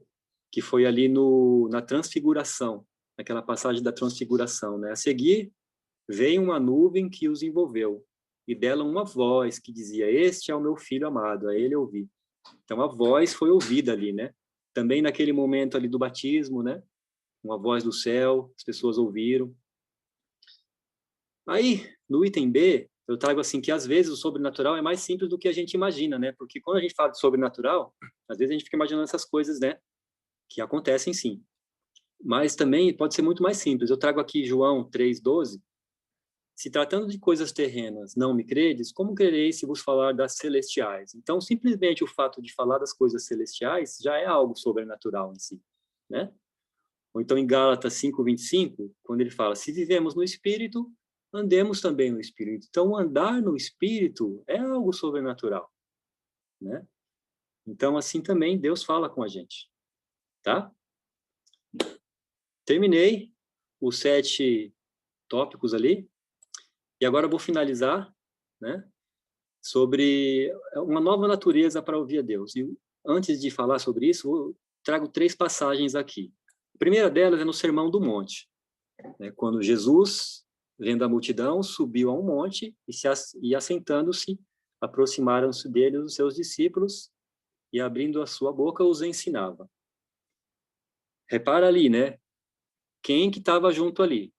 Que foi ali na transfiguração, naquela passagem da transfiguração, né? A seguir, veio uma nuvem que os envolveu, e dela uma voz que dizia, este é o meu filho amado, a ele eu ouvi. Então, a voz foi ouvida ali, né? Também naquele momento ali do batismo, né? Uma voz do céu, as pessoas ouviram. Aí, no item B, eu trago assim que às vezes o sobrenatural é mais simples do que a gente imagina, né? Porque quando a gente fala de sobrenatural, às vezes a gente fica imaginando essas coisas, né? Que acontecem sim. Mas também pode ser muito mais simples. Eu trago aqui João 3,12. Se tratando de coisas terrenas, não me credes, como crereis se vos falar das celestiais? Então, simplesmente o fato de falar das coisas celestiais já é algo sobrenatural em si, né? Ou então em Gálatas 5:25, quando ele fala, se vivemos no Espírito, andemos também no Espírito. Então, andar no Espírito é algo sobrenatural, né? Então, assim também Deus fala com a gente, tá? Terminei os 7 tópicos ali, e agora eu vou finalizar, né? Sobre uma nova natureza para ouvir a Deus. E antes de falar sobre isso, eu trago 3 passagens aqui. A primeira delas é no Sermão do Monte, né? Quando Jesus, vendo a multidão, subiu a um monte e assentando-se, aproximaram-se dele os seus discípulos e, abrindo a sua boca, os ensinava. Repara ali, né? Quem que estava junto ali?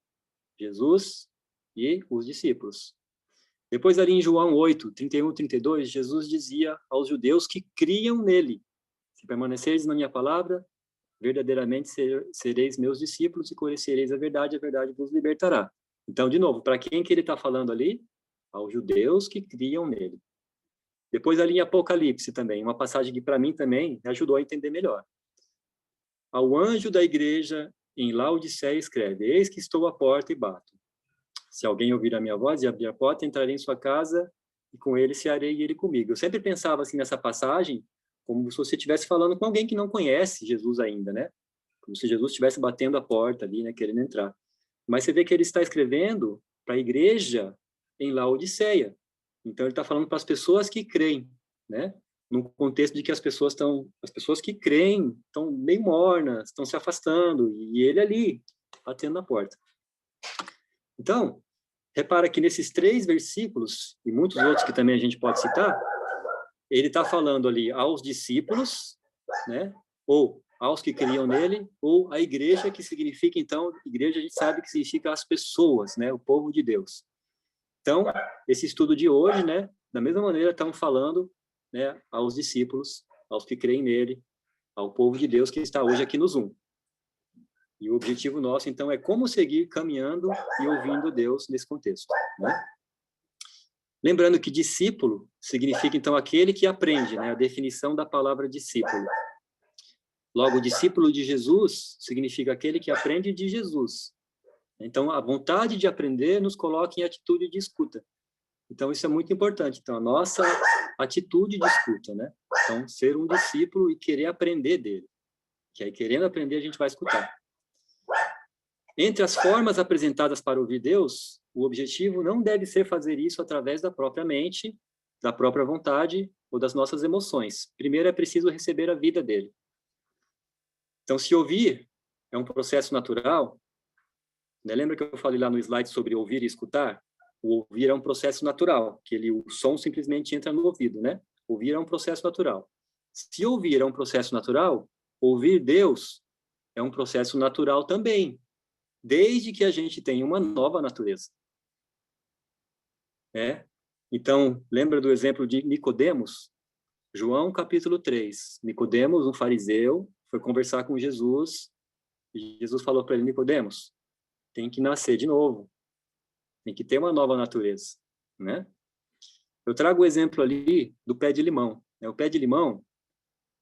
Jesus e os discípulos. Depois ali em João 8, 31, 32, Jesus dizia aos judeus que criam nele, Se permaneceres na minha palavra, verdadeiramente sereis meus discípulos e conhecereis a verdade vos libertará. Então, de novo, para quem que ele está falando ali? Aos judeus que criam nele. Depois ali em Apocalipse também, uma passagem que para mim também me ajudou a entender melhor. Ao anjo da igreja em Laodiceia escreve: eis que estou à porta e bato. Se alguém ouvir a minha voz e abrir a porta, entrarei em sua casa e com ele cearei e ele comigo. Eu sempre pensava assim nessa passagem como se você estivesse falando com alguém que não conhece Jesus ainda, né? Como se Jesus estivesse batendo a porta ali, né, querendo entrar. Mas você vê que ele está escrevendo para a igreja em Laodiceia. Então ele está falando para as pessoas que creem, né? No contexto de que as pessoas que creem estão meio mornas, estão se afastando, e ele ali batendo na porta. Então, repara que nesses 3 versículos e muitos outros que também a gente pode citar, ele está falando ali aos discípulos, né? Ou aos que criam nele, ou a igreja, que significa, então, igreja a gente sabe que significa as pessoas, né? O povo de Deus. Então, esse estudo de hoje, né? Da mesma maneira, estamos falando, né? Aos discípulos, aos que creem nele, ao povo de Deus que está hoje aqui no Zoom. E o objetivo nosso, então, é como seguir caminhando e ouvindo Deus nesse contexto, né? Lembrando que discípulo significa, então, aquele que aprende, né? A definição da palavra discípulo. Logo, discípulo de Jesus significa aquele que aprende de Jesus. Então, a vontade de aprender nos coloca em atitude de escuta. Então, isso é muito importante. Então, a nossa atitude de escuta, né? Então, ser um discípulo e querer aprender dele. Que aí, querendo aprender, a gente vai escutar. Entre as formas apresentadas para ouvir Deus, o objetivo não deve ser fazer isso através da própria mente, da própria vontade ou das nossas emoções. Primeiro é preciso receber a vida dele. Então, se ouvir é um processo natural, né? Lembra que eu falei lá no slide sobre ouvir e escutar? O ouvir é um processo natural, que o som simplesmente entra no ouvido, né? Ouvir é um processo natural. Se ouvir é um processo natural, ouvir Deus é um processo natural também, desde que a gente tenha uma nova natureza. Então, lembra do exemplo de Nicodemos? João capítulo 3. Nicodemos, um fariseu, foi conversar com Jesus, e Jesus falou para ele: Nicodemos, tem que nascer de novo, tem que ter uma nova natureza, né? Eu trago o exemplo ali do pé de limão. O pé de limão,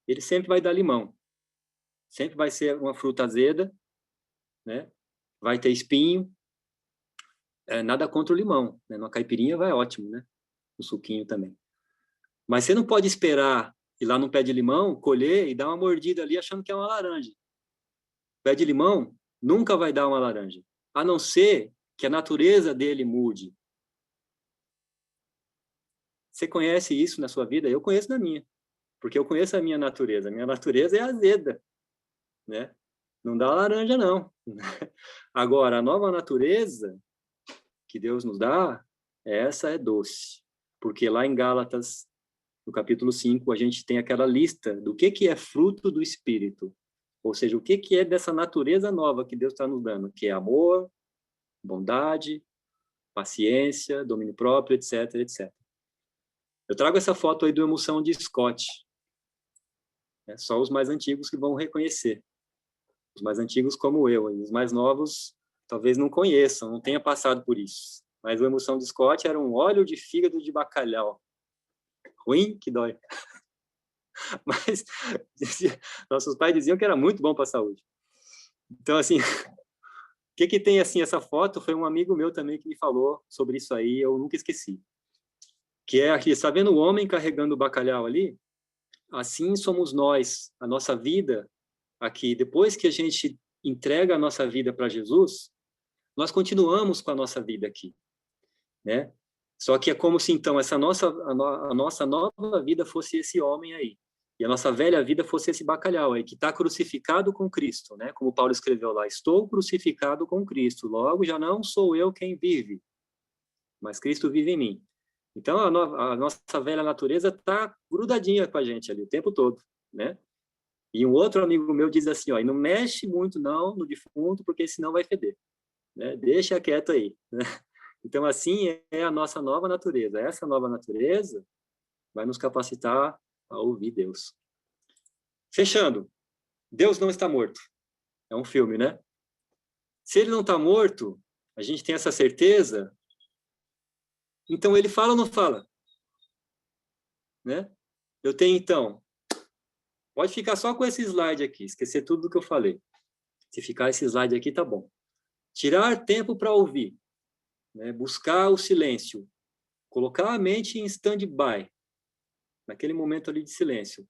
ele sempre vai dar limão, sempre vai ser uma fruta azeda, né? Vai ter espinho, nada contra o limão, né? Numa caipirinha vai ótimo, né? Um suquinho também. Mas você não pode esperar ir lá no pé de limão, colher e dar uma mordida ali achando que é uma laranja. O pé de limão nunca vai dar uma laranja, a não ser que a natureza dele mude. Você conhece isso na sua vida? Eu conheço na minha, porque eu conheço a minha natureza. A minha natureza é azeda, né? Não dá laranja, não. Agora, a nova natureza que Deus nos dá, essa é doce. Porque lá em Gálatas, no capítulo 5, a gente tem aquela lista do que é fruto do Espírito. Ou seja, o que é dessa natureza nova que Deus está nos dando, que é amor, bondade, paciência, domínio próprio, etc, etc. Eu trago essa foto aí do Emoção de Scott. Só os mais antigos que vão reconhecer. Os mais antigos como eu. E os mais novos talvez não conheçam, não tenha passado por isso. Mas o Emoção de Scott era um óleo de fígado de bacalhau. Ruim que dói. Mas nossos pais diziam que era muito bom para a saúde. Então, assim, o que tem assim essa foto? Foi um amigo meu também que me falou sobre isso aí, eu nunca esqueci. Que é aqui, está vendo o homem carregando o bacalhau ali? Assim somos nós, a nossa vida aqui. Depois que a gente entrega a nossa vida para Jesus, nós continuamos com a nossa vida aqui, né? Só que é como se então a nossa nova vida fosse esse homem aí, e a nossa velha vida fosse esse bacalhau aí que está crucificado com Cristo, né? Como Paulo escreveu lá: estou crucificado com Cristo, logo já não sou eu quem vive, mas Cristo vive em mim. Então, a nossa velha natureza está grudadinha com a gente ali o tempo todo, né? E um outro amigo meu diz assim, ó, e não mexe muito não no defunto, porque senão vai feder, né? Deixa quieto aí, né? Então, assim é a nossa nova natureza. Essa nova natureza vai nos capacitar a ouvir Deus. Fechando, Deus não está morto. É um filme, né? Se ele não está morto, a gente tem essa certeza, então ele fala ou não fala? Né? Eu tenho, então, pode ficar só com esse slide aqui, esquecer tudo do que eu falei. Se ficar esse slide aqui, tá bom. Tirar tempo para ouvir, né? Buscar o silêncio, colocar a mente em stand-by, naquele momento ali de silêncio.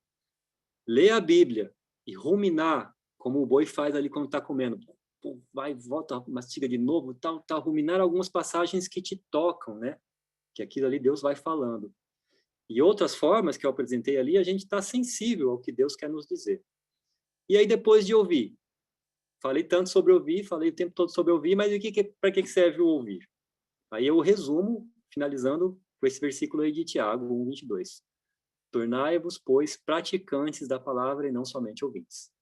Ler a Bíblia e ruminar, como o boi faz ali quando está comendo. Pô, vai, volta, mastiga de novo, tal, tal, ruminar algumas passagens que te tocam, né? Que aquilo ali Deus vai falando. E outras formas que eu apresentei ali, a gente está sensível ao que Deus quer nos dizer. E aí, depois de ouvir, falei tanto sobre ouvir, falei o tempo todo sobre ouvir, mas para que serve o ouvir? Aí eu resumo, finalizando com esse versículo aí de Tiago 1:22. Tornai-vos, pois, praticantes da palavra e não somente ouvintes.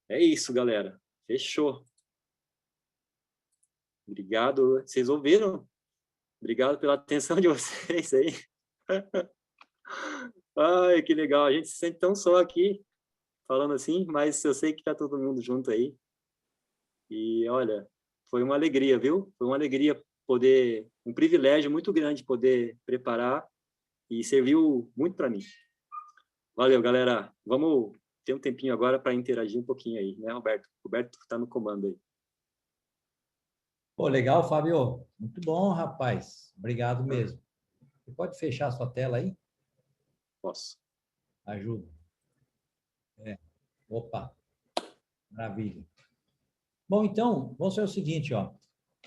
É isso, galera. Fechou. Obrigado. Vocês ouviram? Obrigado pela atenção de vocês aí. Ai, que legal. A gente se sente tão só aqui, falando assim, mas eu sei que está todo mundo junto aí. E, olha, foi uma alegria, viu? Foi uma alegria poder, um privilégio muito grande poder preparar e serviu muito para mim. Valeu, galera. Vamos ter um tempinho agora para interagir um pouquinho aí, né, Roberto? Roberto está no comando aí. Pô, legal, Fábio. Muito bom, rapaz. Obrigado mesmo. Você pode fechar a sua tela aí? Posso. Ajuda. Opa, maravilha. Bom, então, vamos fazer o seguinte, ó.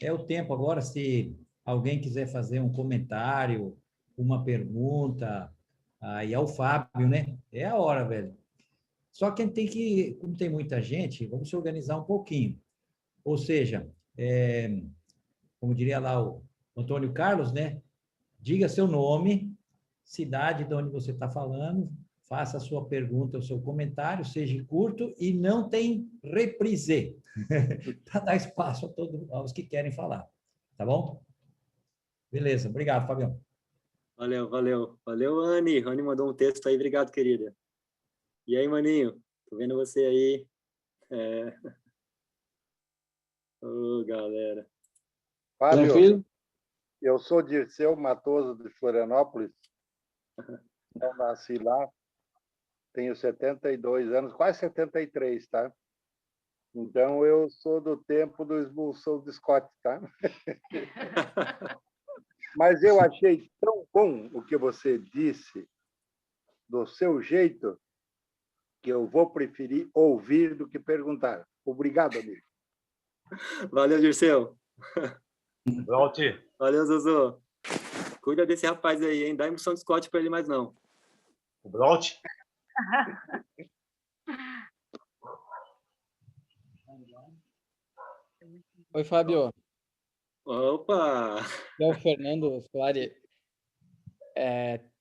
É o tempo agora, se alguém quiser fazer um comentário, uma pergunta, aí é o Fábio, né? É a hora, velho. Só que a gente tem que, como tem muita gente, vamos se organizar um pouquinho. Ou seja, como diria lá o Antônio Carlos, né? Diga seu nome, cidade de onde você está falando, faça a sua pergunta, o seu comentário, seja curto e não tem reprise, para dar espaço a todos aos que querem falar. Tá bom? Beleza, obrigado, Fabião. Valeu, valeu. Valeu, Anne. Anne mandou um texto aí. Obrigado, querida. E aí, maninho? Tô vendo você aí. Ô, galera. Fábio, Tranquilo? eu sou Dirceu Matoso de Florianópolis, não nasci lá, tenho 72 anos, quase 73, tá? Então, eu sou do tempo do expulsão de Scott, tá? Mas eu achei tão bom o que você disse, do seu jeito, que eu vou preferir ouvir do que perguntar. Obrigado, amigo. Valeu, Dirceu. Walter, Valeu, Zuzu. Cuida desse rapaz aí, hein? Dá emoção de Scott para ele mais não. o Walter. Oi, Fábio. Opa! É o Fernando Flari,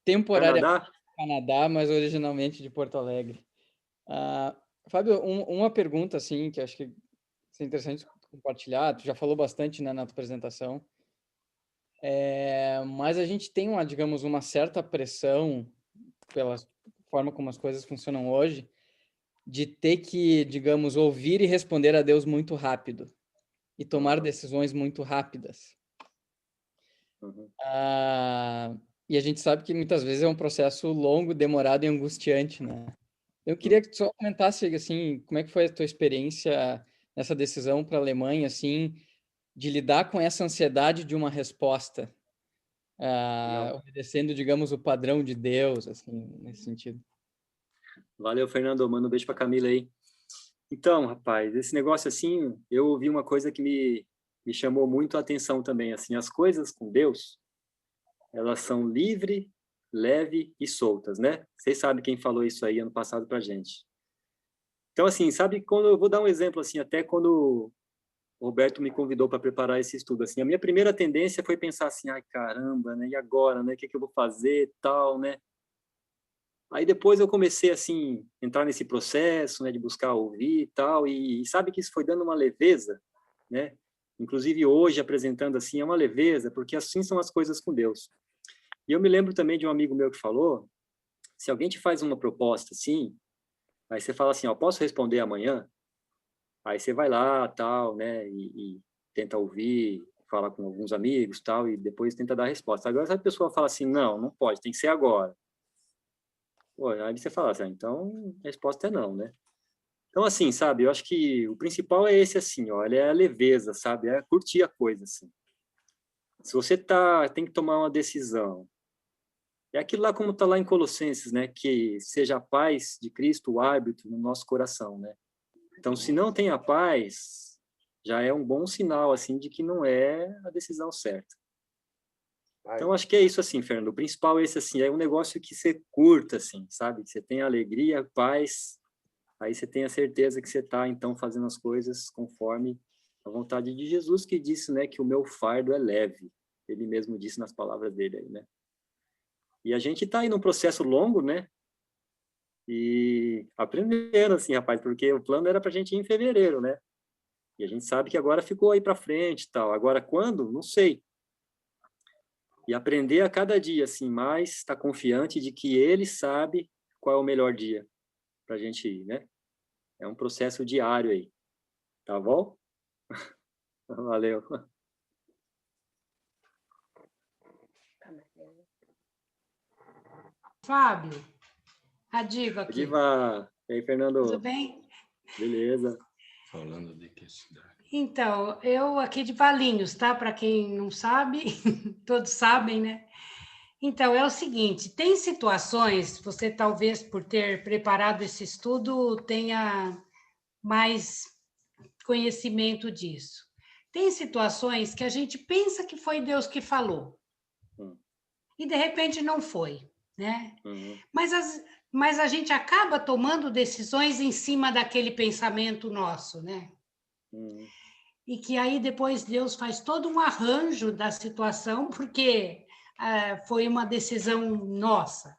temporariamente Canadá? do Canadá, mas originalmente de Porto Alegre. Fábio, uma pergunta assim que eu acho que é interessante compartilhar. Tu já falou bastante, né, na tua apresentação, mas a gente tem digamos, uma certa pressão pela forma como as coisas funcionam hoje, de ter que, digamos, ouvir e responder a Deus muito rápido e tomar decisões muito rápidas. Uhum. E a gente sabe que muitas vezes é um processo longo, demorado e angustiante, né? Eu queria que tu só comentasse, assim, como é que foi a tua experiência nessa decisão para a Alemanha, assim, de lidar com essa ansiedade de uma resposta, obedecendo, digamos, o padrão de Deus, assim, nesse sentido. Valeu, Fernando. Manda um beijo para Camila aí. Então, rapaz, esse negócio assim, eu ouvi uma coisa que me chamou muito a atenção também, assim, as coisas com Deus, elas são livre, leve e soltas, né? Vocês sabem quem falou isso aí ano passado pra gente. Então, assim, sabe, quando eu vou dar um exemplo, assim, até quando o Roberto me convidou para preparar esse estudo, assim, a minha primeira tendência foi pensar assim, ai, caramba, né? E agora, né? O que que eu vou fazer, tal, né? Aí depois eu comecei, assim, entrar nesse processo, né, de buscar ouvir e tal, e sabe que isso foi dando uma leveza, né? Inclusive hoje, apresentando assim, é uma leveza, porque assim são as coisas com Deus. E eu me lembro também de um amigo meu que falou, se alguém te faz uma proposta assim, Aí você fala assim, ó, posso responder amanhã? Aí você vai lá, tal, né, e tenta ouvir, fala com alguns amigos, tal, e depois tenta dar a resposta. Agora, se a pessoa fala assim, não pode, tem que ser agora. Pô, aí você fala assim, então a resposta é não, né? Então, assim, sabe, eu acho que o principal é esse, assim, ó, é a leveza, sabe, é curtir a coisa, assim. Se você tem que tomar uma decisão, é aquilo lá como está lá em Colossenses, né, que seja a paz de Cristo o árbitro no nosso coração, né? Então, se não tem a paz, já é um bom sinal, assim, de que não é a decisão certa. Então, acho que é isso, assim, Fernando. O principal é esse, assim, é um negócio que você curta, assim, sabe? Que você tem alegria, paz, aí você tem a certeza que você está, então, fazendo as coisas conforme a vontade de Jesus, que disse, né, que o meu fardo é leve. Ele mesmo disse nas palavras dele aí, né? E a gente está aí num processo longo, né? E aprendendo, assim, rapaz, porque o plano era para a gente ir em fevereiro, né? E a gente sabe que agora ficou aí para frente e tal. Agora, quando? Não sei. E aprender a cada dia, assim, mais estar confiante de que ele sabe qual é o melhor dia para a gente ir, né? É um processo diário aí. Tá bom? Valeu. Fábio, a Diva aqui. Diva. E aí, Fernando? Tudo bem? Beleza. Falando de que cidade? Então, eu aqui de Valinhos, tá? Para quem não sabe, todos sabem, né? Então, é o seguinte, tem situações, você talvez por ter preparado esse estudo tenha mais conhecimento disso. Tem situações que a gente pensa que foi Deus que falou, e de repente não foi, né? Mas a gente acaba tomando decisões em cima daquele pensamento nosso, né? E que aí depois Deus faz todo um arranjo da situação, porque foi uma decisão nossa.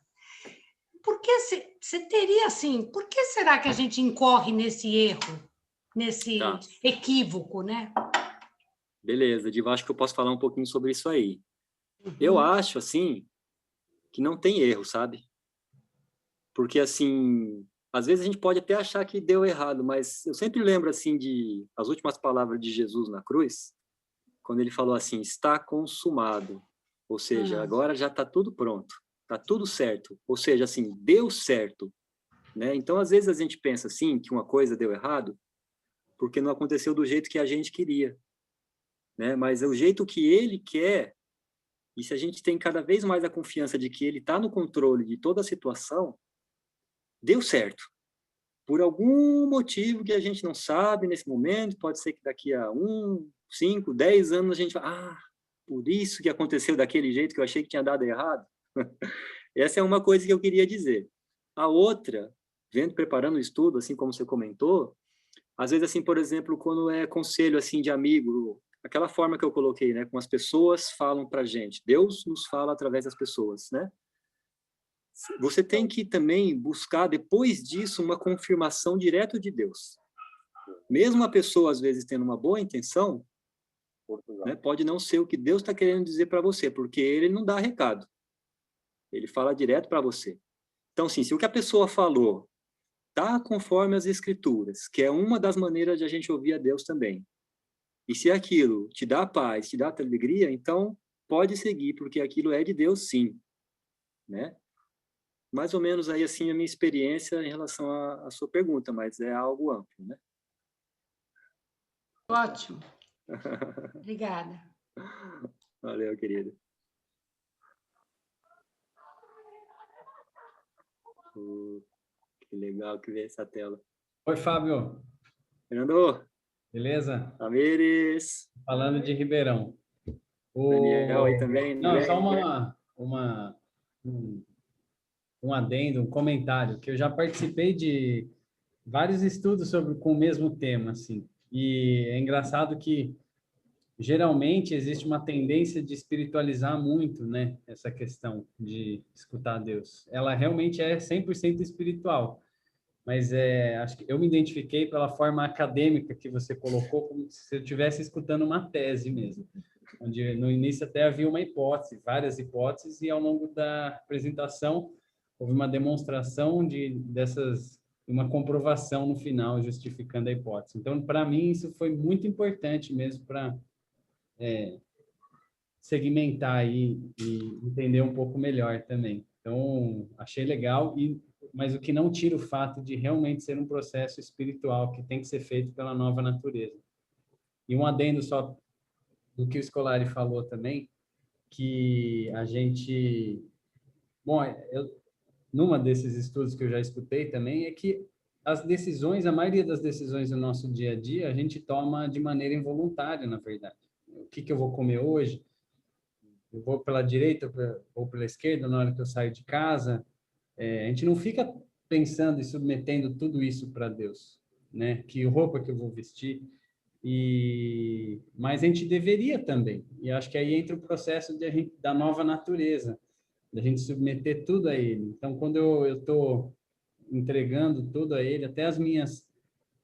Por que você teria assim? Por que será que a gente incorre nesse erro, nesse equívoco, né? Beleza, Diva, acho que eu posso falar um pouquinho sobre isso aí. Eu acho, assim, que não tem erro, sabe? Porque, assim, às vezes a gente pode até achar que deu errado, mas eu sempre lembro, assim, de as últimas palavras de Jesus na cruz, quando ele falou assim, está consumado. Ou seja, agora já está tudo pronto, está tudo certo. Ou seja, assim, deu certo, né? Então, às vezes a gente pensa, assim, que uma coisa deu errado porque não aconteceu do jeito que a gente queria, né? Mas é o jeito que ele quer. E se a gente tem cada vez mais a confiança de que ele está no controle de toda a situação, deu certo. Por algum motivo que a gente não sabe nesse momento, pode ser que daqui a 5, 10 anos a gente vai, por isso que aconteceu daquele jeito que eu achei que tinha dado errado. Essa é uma coisa que eu queria dizer. A outra, preparando o estudo, assim como você comentou, às vezes, assim, por exemplo, quando é conselho assim de amigo, aquela forma que eu coloquei, né, como as pessoas falam para a gente, Deus nos fala através das pessoas, né? Você tem que também buscar, depois disso, uma confirmação direto de Deus. Mesmo a pessoa, às vezes, tendo uma boa intenção, né, pode não ser o que Deus está querendo dizer para você, porque ele não dá recado. Ele fala direto para você. Então, assim, se o que a pessoa falou está conforme as Escrituras, que é uma das maneiras de a gente ouvir a Deus também, e se aquilo te dá paz, te dá alegria, então pode seguir, porque aquilo é de Deus, sim. Né? Mais ou menos aí, assim, a minha experiência em relação à sua pergunta, mas é algo amplo, né? Ótimo. Obrigada. Valeu, querida. Que legal que vê essa tela. Oi, Fábio. Fernando. Beleza? Tamires. Falando de Ribeirão. Daniel aí também. Não, só um adendo, um comentário, que eu já participei de vários estudos com o mesmo tema, assim. E é engraçado que geralmente existe uma tendência de espiritualizar muito, né, essa questão de escutar Deus. Ela realmente é 100% espiritual, mas acho que eu me identifiquei pela forma acadêmica que você colocou, como se eu estivesse escutando uma tese mesmo, onde no início até havia uma hipótese, várias hipóteses, e ao longo da apresentação houve uma demonstração dessas uma comprovação no final, justificando a hipótese. Então, para mim, isso foi muito importante mesmo para segmentar aí e entender um pouco melhor também. Então, achei legal, mas o que não tira o fato de realmente ser um processo espiritual que tem que ser feito pela nova natureza. E um adendo só do que o Scolari falou também, que a gente... Bom, numa desses estudos que eu já escutei também, é que as decisões, a maioria das decisões do nosso dia a dia, a gente toma de maneira involuntária, na verdade. O que eu vou comer hoje? Eu vou pela direita ou pela esquerda na hora que eu saio de casa? A gente não fica pensando e submetendo tudo isso para Deus, né? Que roupa que eu vou vestir? Mas a gente deveria também. E acho que aí entra o processo da nova natureza, da gente submeter tudo a Ele. Então, quando eu estou entregando tudo a Ele, até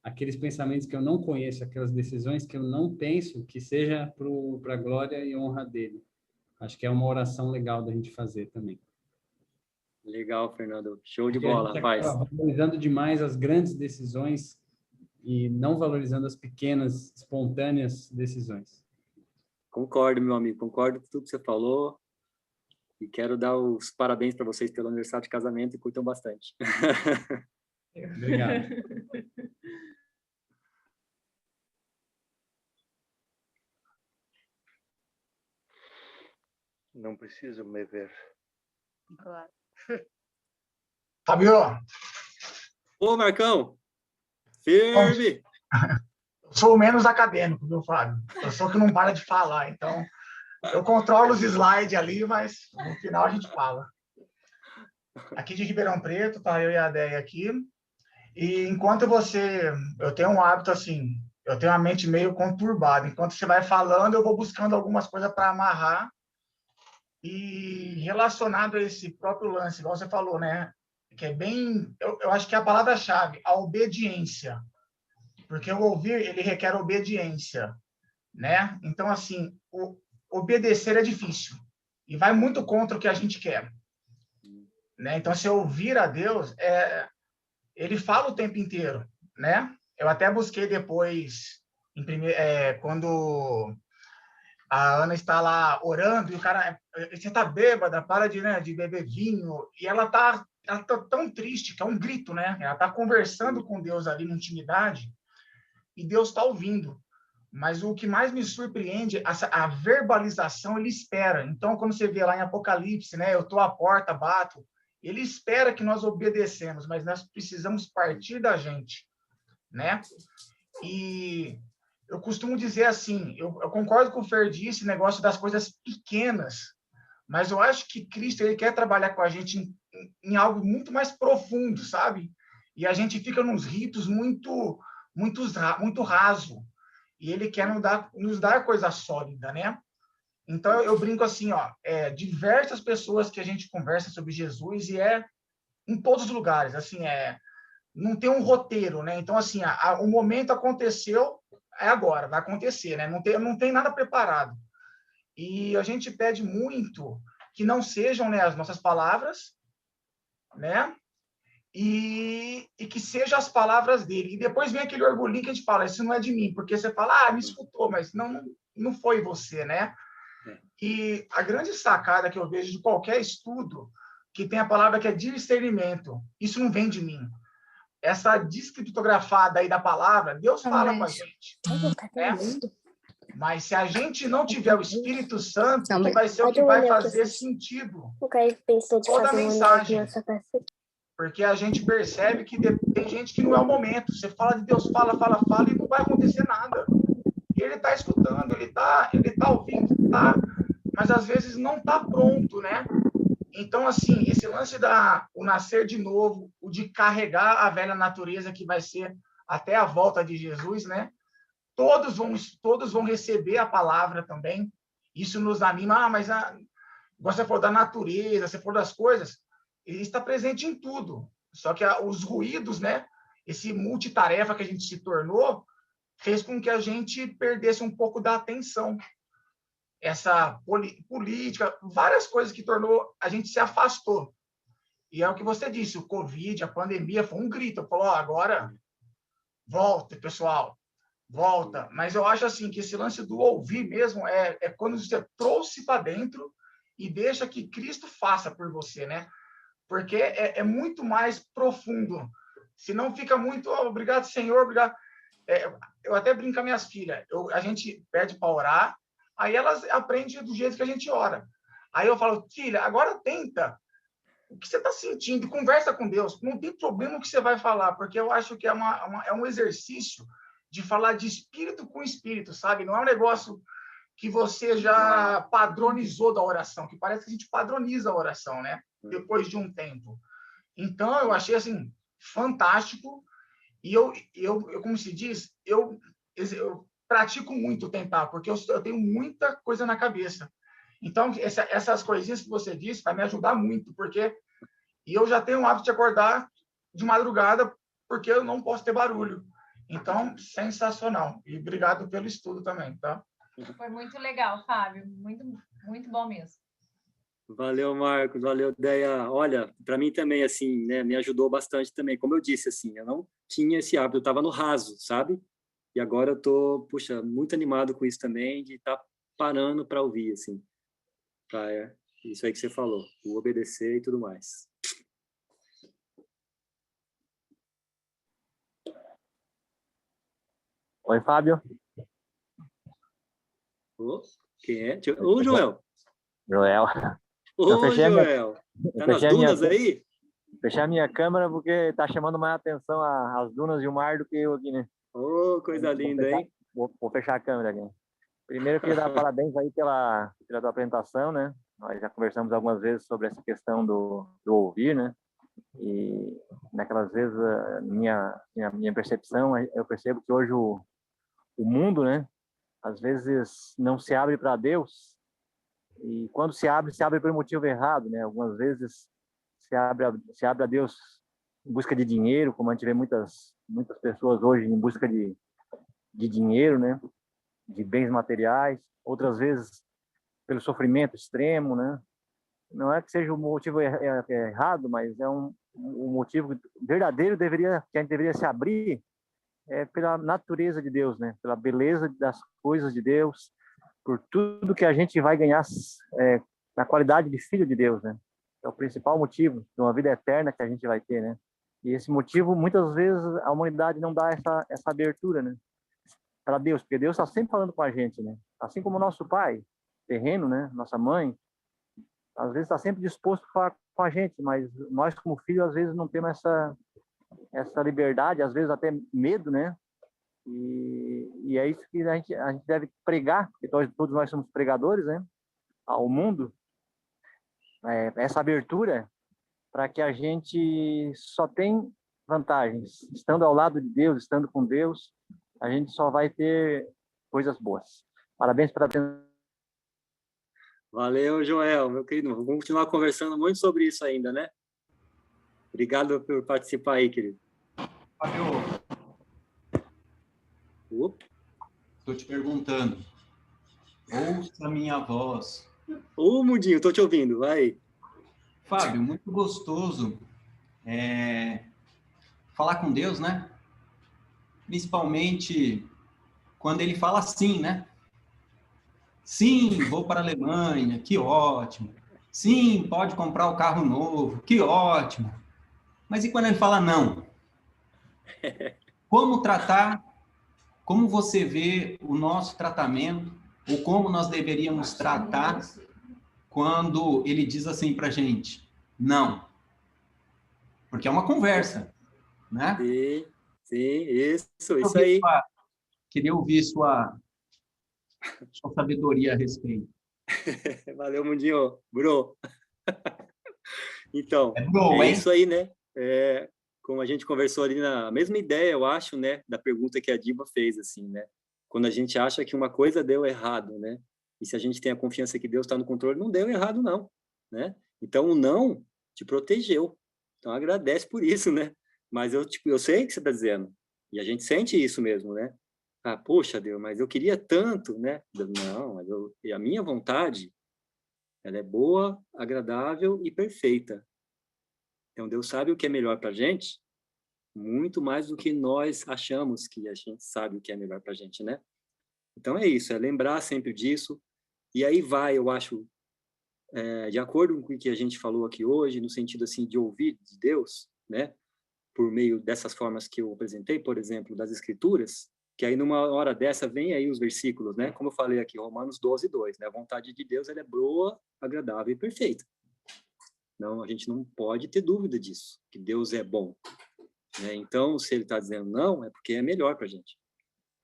aqueles pensamentos que eu não conheço, aquelas decisões que eu não penso, que seja para a glória e honra dele. Acho que é uma oração legal da gente fazer também. Legal, Fernando. Show de bola, rapaz. Valorizando demais as grandes decisões e não valorizando as pequenas, espontâneas decisões. Concordo, meu amigo. Concordo com tudo que você falou. E quero dar os parabéns para vocês pelo aniversário de casamento e curtam bastante. Obrigado. Não preciso me ver. Claro. Fabio, Ô, Marcão! Firme! eu sou o menos acadêmico, viu, Fábio? Eu sou o que não para de falar, então eu controlo os slides ali, mas no final a gente fala. Aqui de Ribeirão Preto, tá eu e a Déia aqui. E enquanto eu tenho um hábito assim, eu tenho a mente meio conturbada. Enquanto você vai falando, eu vou buscando algumas coisas para amarrar. E relacionado a esse próprio lance, igual você falou, né? Que é bem, eu acho que é a palavra-chave, a obediência. Porque o ouvir, ele requer obediência, né? Então, assim, obedecer é difícil. E vai muito contra o que a gente quer. Né? Então, se eu ouvir a Deus, ele fala o tempo inteiro, né? Eu até busquei depois, quando a Ana está lá orando e o cara, você tá bêbada, para de beber vinho, e ela tá tão triste, que é um grito, né? Ela tá conversando com Deus ali na intimidade, e Deus está ouvindo. Mas o que mais me surpreende, a verbalização, ele espera. Então, quando você vê lá em Apocalipse, né? Eu tô à porta, bato, ele espera que nós obedecemos, mas nós precisamos partir da gente, né? E eu costumo dizer assim, eu concordo com o Fer disse, negócio das coisas pequenas, mas eu acho que Cristo ele quer trabalhar com a gente em algo muito mais profundo, sabe? E a gente fica nos ritos muito raso, e ele quer nos dar coisa sólida, né? Então eu brinco assim, ó, diversas pessoas que a gente conversa sobre Jesus e em todos os lugares, assim, não tem um roteiro, né? Então assim, o momento aconteceu, é agora, vai acontecer, né? Não tem nada preparado. E a gente pede muito que não sejam, né, as nossas palavras, né? E que sejam as palavras dele. E depois vem aquele orgulhinho que a gente fala, isso não é de mim, porque você fala, me escutou, mas não foi você, né? E a grande sacada que eu vejo de qualquer estudo, que tem a palavra que é discernimento, isso não vem de mim. Essa descriptografada aí da palavra, Deus fala com a gente, né? Mas se a gente não tiver o Espírito Santo, que vai ser o que vai fazer sentido toda a mensagem. Porque a gente percebe que tem gente que não é o momento. Você fala de Deus, fala, e não vai acontecer nada. E ele está escutando, ele tá ouvindo, mas às vezes não está pronto, né? Então, assim, esse lance o nascer de novo, o de carregar a velha natureza, que vai ser até a volta de Jesus, né? Todos vão receber a palavra também. Isso nos anima. Mas você for da natureza, você for das coisas, ele está presente em tudo. Só que os ruídos, né? Esse multitarefa que a gente se tornou, fez com que a gente perdesse um pouco da atenção. Essa política, várias coisas que tornou, a gente se afastou. E é o que você disse, o Covid, a pandemia, foi um grito. Falou, ó, agora volta, pessoal, volta. Mas eu acho assim que esse lance do ouvir mesmo é quando você trouxe para dentro e deixa que Cristo faça por você, né? Porque é muito mais profundo. Se não fica muito, oh, obrigado, Senhor, obrigado. Eu até brinco com minhas filhas. A gente pede para orar, aí elas aprendem do jeito que a gente ora. Aí eu falo, filha, agora tenta. O que você está sentindo? Conversa com Deus. Não tem problema o que você vai falar, porque eu acho que é um exercício de falar de espírito com espírito, sabe? Não é um negócio que você já padronizou da oração, que parece que a gente padroniza a oração, né? Depois de um tempo. Então, eu achei, assim, fantástico. E eu como se diz, eu pratico muito tentar, porque eu tenho muita coisa na cabeça. Então, essas coisinhas que você disse vai me ajudar muito, porque eu já tenho o hábito de acordar de madrugada, porque eu não posso ter barulho. Então, sensacional. E obrigado pelo estudo também, tá? Foi muito legal, Fábio. Muito, muito bom mesmo. Valeu, Marcos. Valeu, Deia. Olha, para mim também, assim, né, me ajudou bastante também. Como eu disse, assim, eu não tinha esse hábito, eu estava no raso, sabe? E agora eu tô, puxa, muito animado com isso também, de estar parando para ouvir, assim. Isso aí que você falou, o obedecer e tudo mais. Oi, Fábio. Quem é? Ô, Joel. Joel. Ô, Joel. Tá nas dunas aí? Fechei a minha câmera porque tá chamando mais atenção as dunas e o mar do que eu aqui, né? Ô, coisa linda, hein? Vou fechar a câmera aqui. Primeiro, eu queria dar parabéns aí pela tua apresentação, né? Nós já conversamos algumas vezes sobre essa questão do ouvir, né? E naquelas vezes, minha percepção, eu percebo que hoje o mundo, né? Às vezes não se abre para Deus, e quando se abre por um motivo errado, né? Algumas vezes se abre a Deus em busca de dinheiro, como a gente vê muitas pessoas hoje em busca de dinheiro, né? De bens materiais. Outras vezes pelo sofrimento extremo, né? Não é que seja o motivo errado, mas é um motivo verdadeiro que a gente deveria se abrir pela natureza de Deus, né? Pela beleza das coisas de Deus, por tudo que a gente vai ganhar na qualidade de filho de Deus, né? É o principal motivo de uma vida eterna que a gente vai ter, né? E esse motivo, muitas vezes, a humanidade não dá essa abertura, né? Para Deus, porque Deus está sempre falando com a gente, né? Assim como o nosso pai terreno, né? Nossa mãe, às vezes está sempre disposto a falar com a gente, mas nós como filhos, às vezes, não temos essa liberdade, às vezes até medo, né? E é isso que a gente deve pregar, porque todos nós somos pregadores, né? Ao mundo, essa abertura para que a gente só tem vantagens. Estando ao lado de Deus, estando com Deus, a gente só vai ter coisas boas. Parabéns pela atenção. Valeu, Joel, meu querido. Vamos continuar conversando muito sobre isso ainda, né? Obrigado por participar aí, querido. Fábio, estou te perguntando. Ouça a minha voz. Ô, Mundinho, estou te ouvindo, vai. Fábio, muito gostoso falar com Deus, né? Principalmente quando ele fala sim, né? Sim, vou para a Alemanha, que ótimo. Sim, pode comprar o carro novo, que ótimo. Mas e quando ele fala não? Como tratar, como você vê o nosso tratamento, ou como nós deveríamos tratar quando ele diz assim para a gente, não. Porque é uma conversa, né? Sim, isso aí. Queria ouvir sua sabedoria a respeito. Valeu, Mundinho. Bro. Então, bro, isso aí, né? Como a gente conversou ali na mesma ideia, eu acho, né? Da pergunta que a Diva fez, assim, né? Quando a gente acha que uma coisa deu errado, né? E se a gente tem a confiança que Deus está no controle, não deu errado, não, né? Então, o não te protegeu. Então, agradece por isso, né? Mas eu sei o que você está dizendo. E a gente sente isso mesmo, né? Ah, poxa, Deus, mas eu queria tanto, né? Não, mas a minha vontade, ela é boa, agradável e perfeita. Então, Deus sabe o que é melhor para a gente, muito mais do que nós achamos que a gente sabe o que é melhor para a gente, né? Então, é isso, é lembrar sempre disso. E aí eu acho, de acordo com o que a gente falou aqui hoje, no sentido, assim, de ouvir de Deus, né? Por meio dessas formas que eu apresentei, por exemplo, das Escrituras, que aí numa hora dessa vem aí os versículos, né? Como eu falei aqui, Romanos 12, 2, né? A vontade de Deus, ela é boa, agradável e perfeita. Não, a gente não pode ter dúvida disso, que Deus é bom, né? Então, se ele está dizendo não, é porque é melhor para a gente,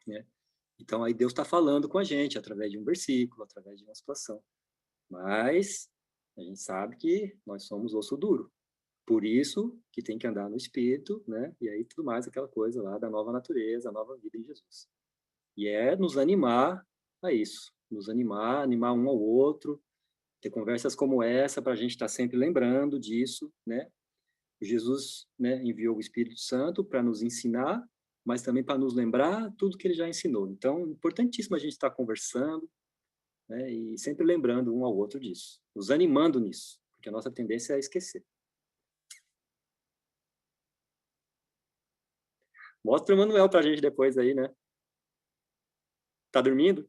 né? Então, aí Deus está falando com a gente através de um versículo, através de uma situação. Mas a gente sabe que nós somos osso duro. Por isso que tem que andar no Espírito, né? E aí tudo mais, aquela coisa lá da nova natureza, a nova vida em Jesus. E é nos animar a isso. Nos animar um ao outro, ter conversas como essa para a gente estar sempre lembrando disso, né? Jesus, né, enviou o Espírito Santo para nos ensinar, mas também para nos lembrar tudo que ele já ensinou. Então, é importantíssimo a gente estar conversando, né, e sempre lembrando um ao outro disso, nos animando nisso, porque a nossa tendência é esquecer. Mostra o Manuel para a gente depois aí, né? Tá dormindo?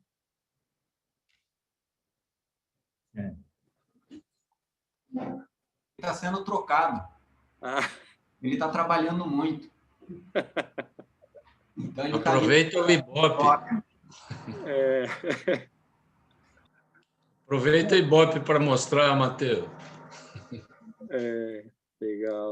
Está sendo trocado. Ele está trabalhando muito. Então, ele aproveita o Ibope. Aproveita o Ibope para mostrar, Mateus. Legal.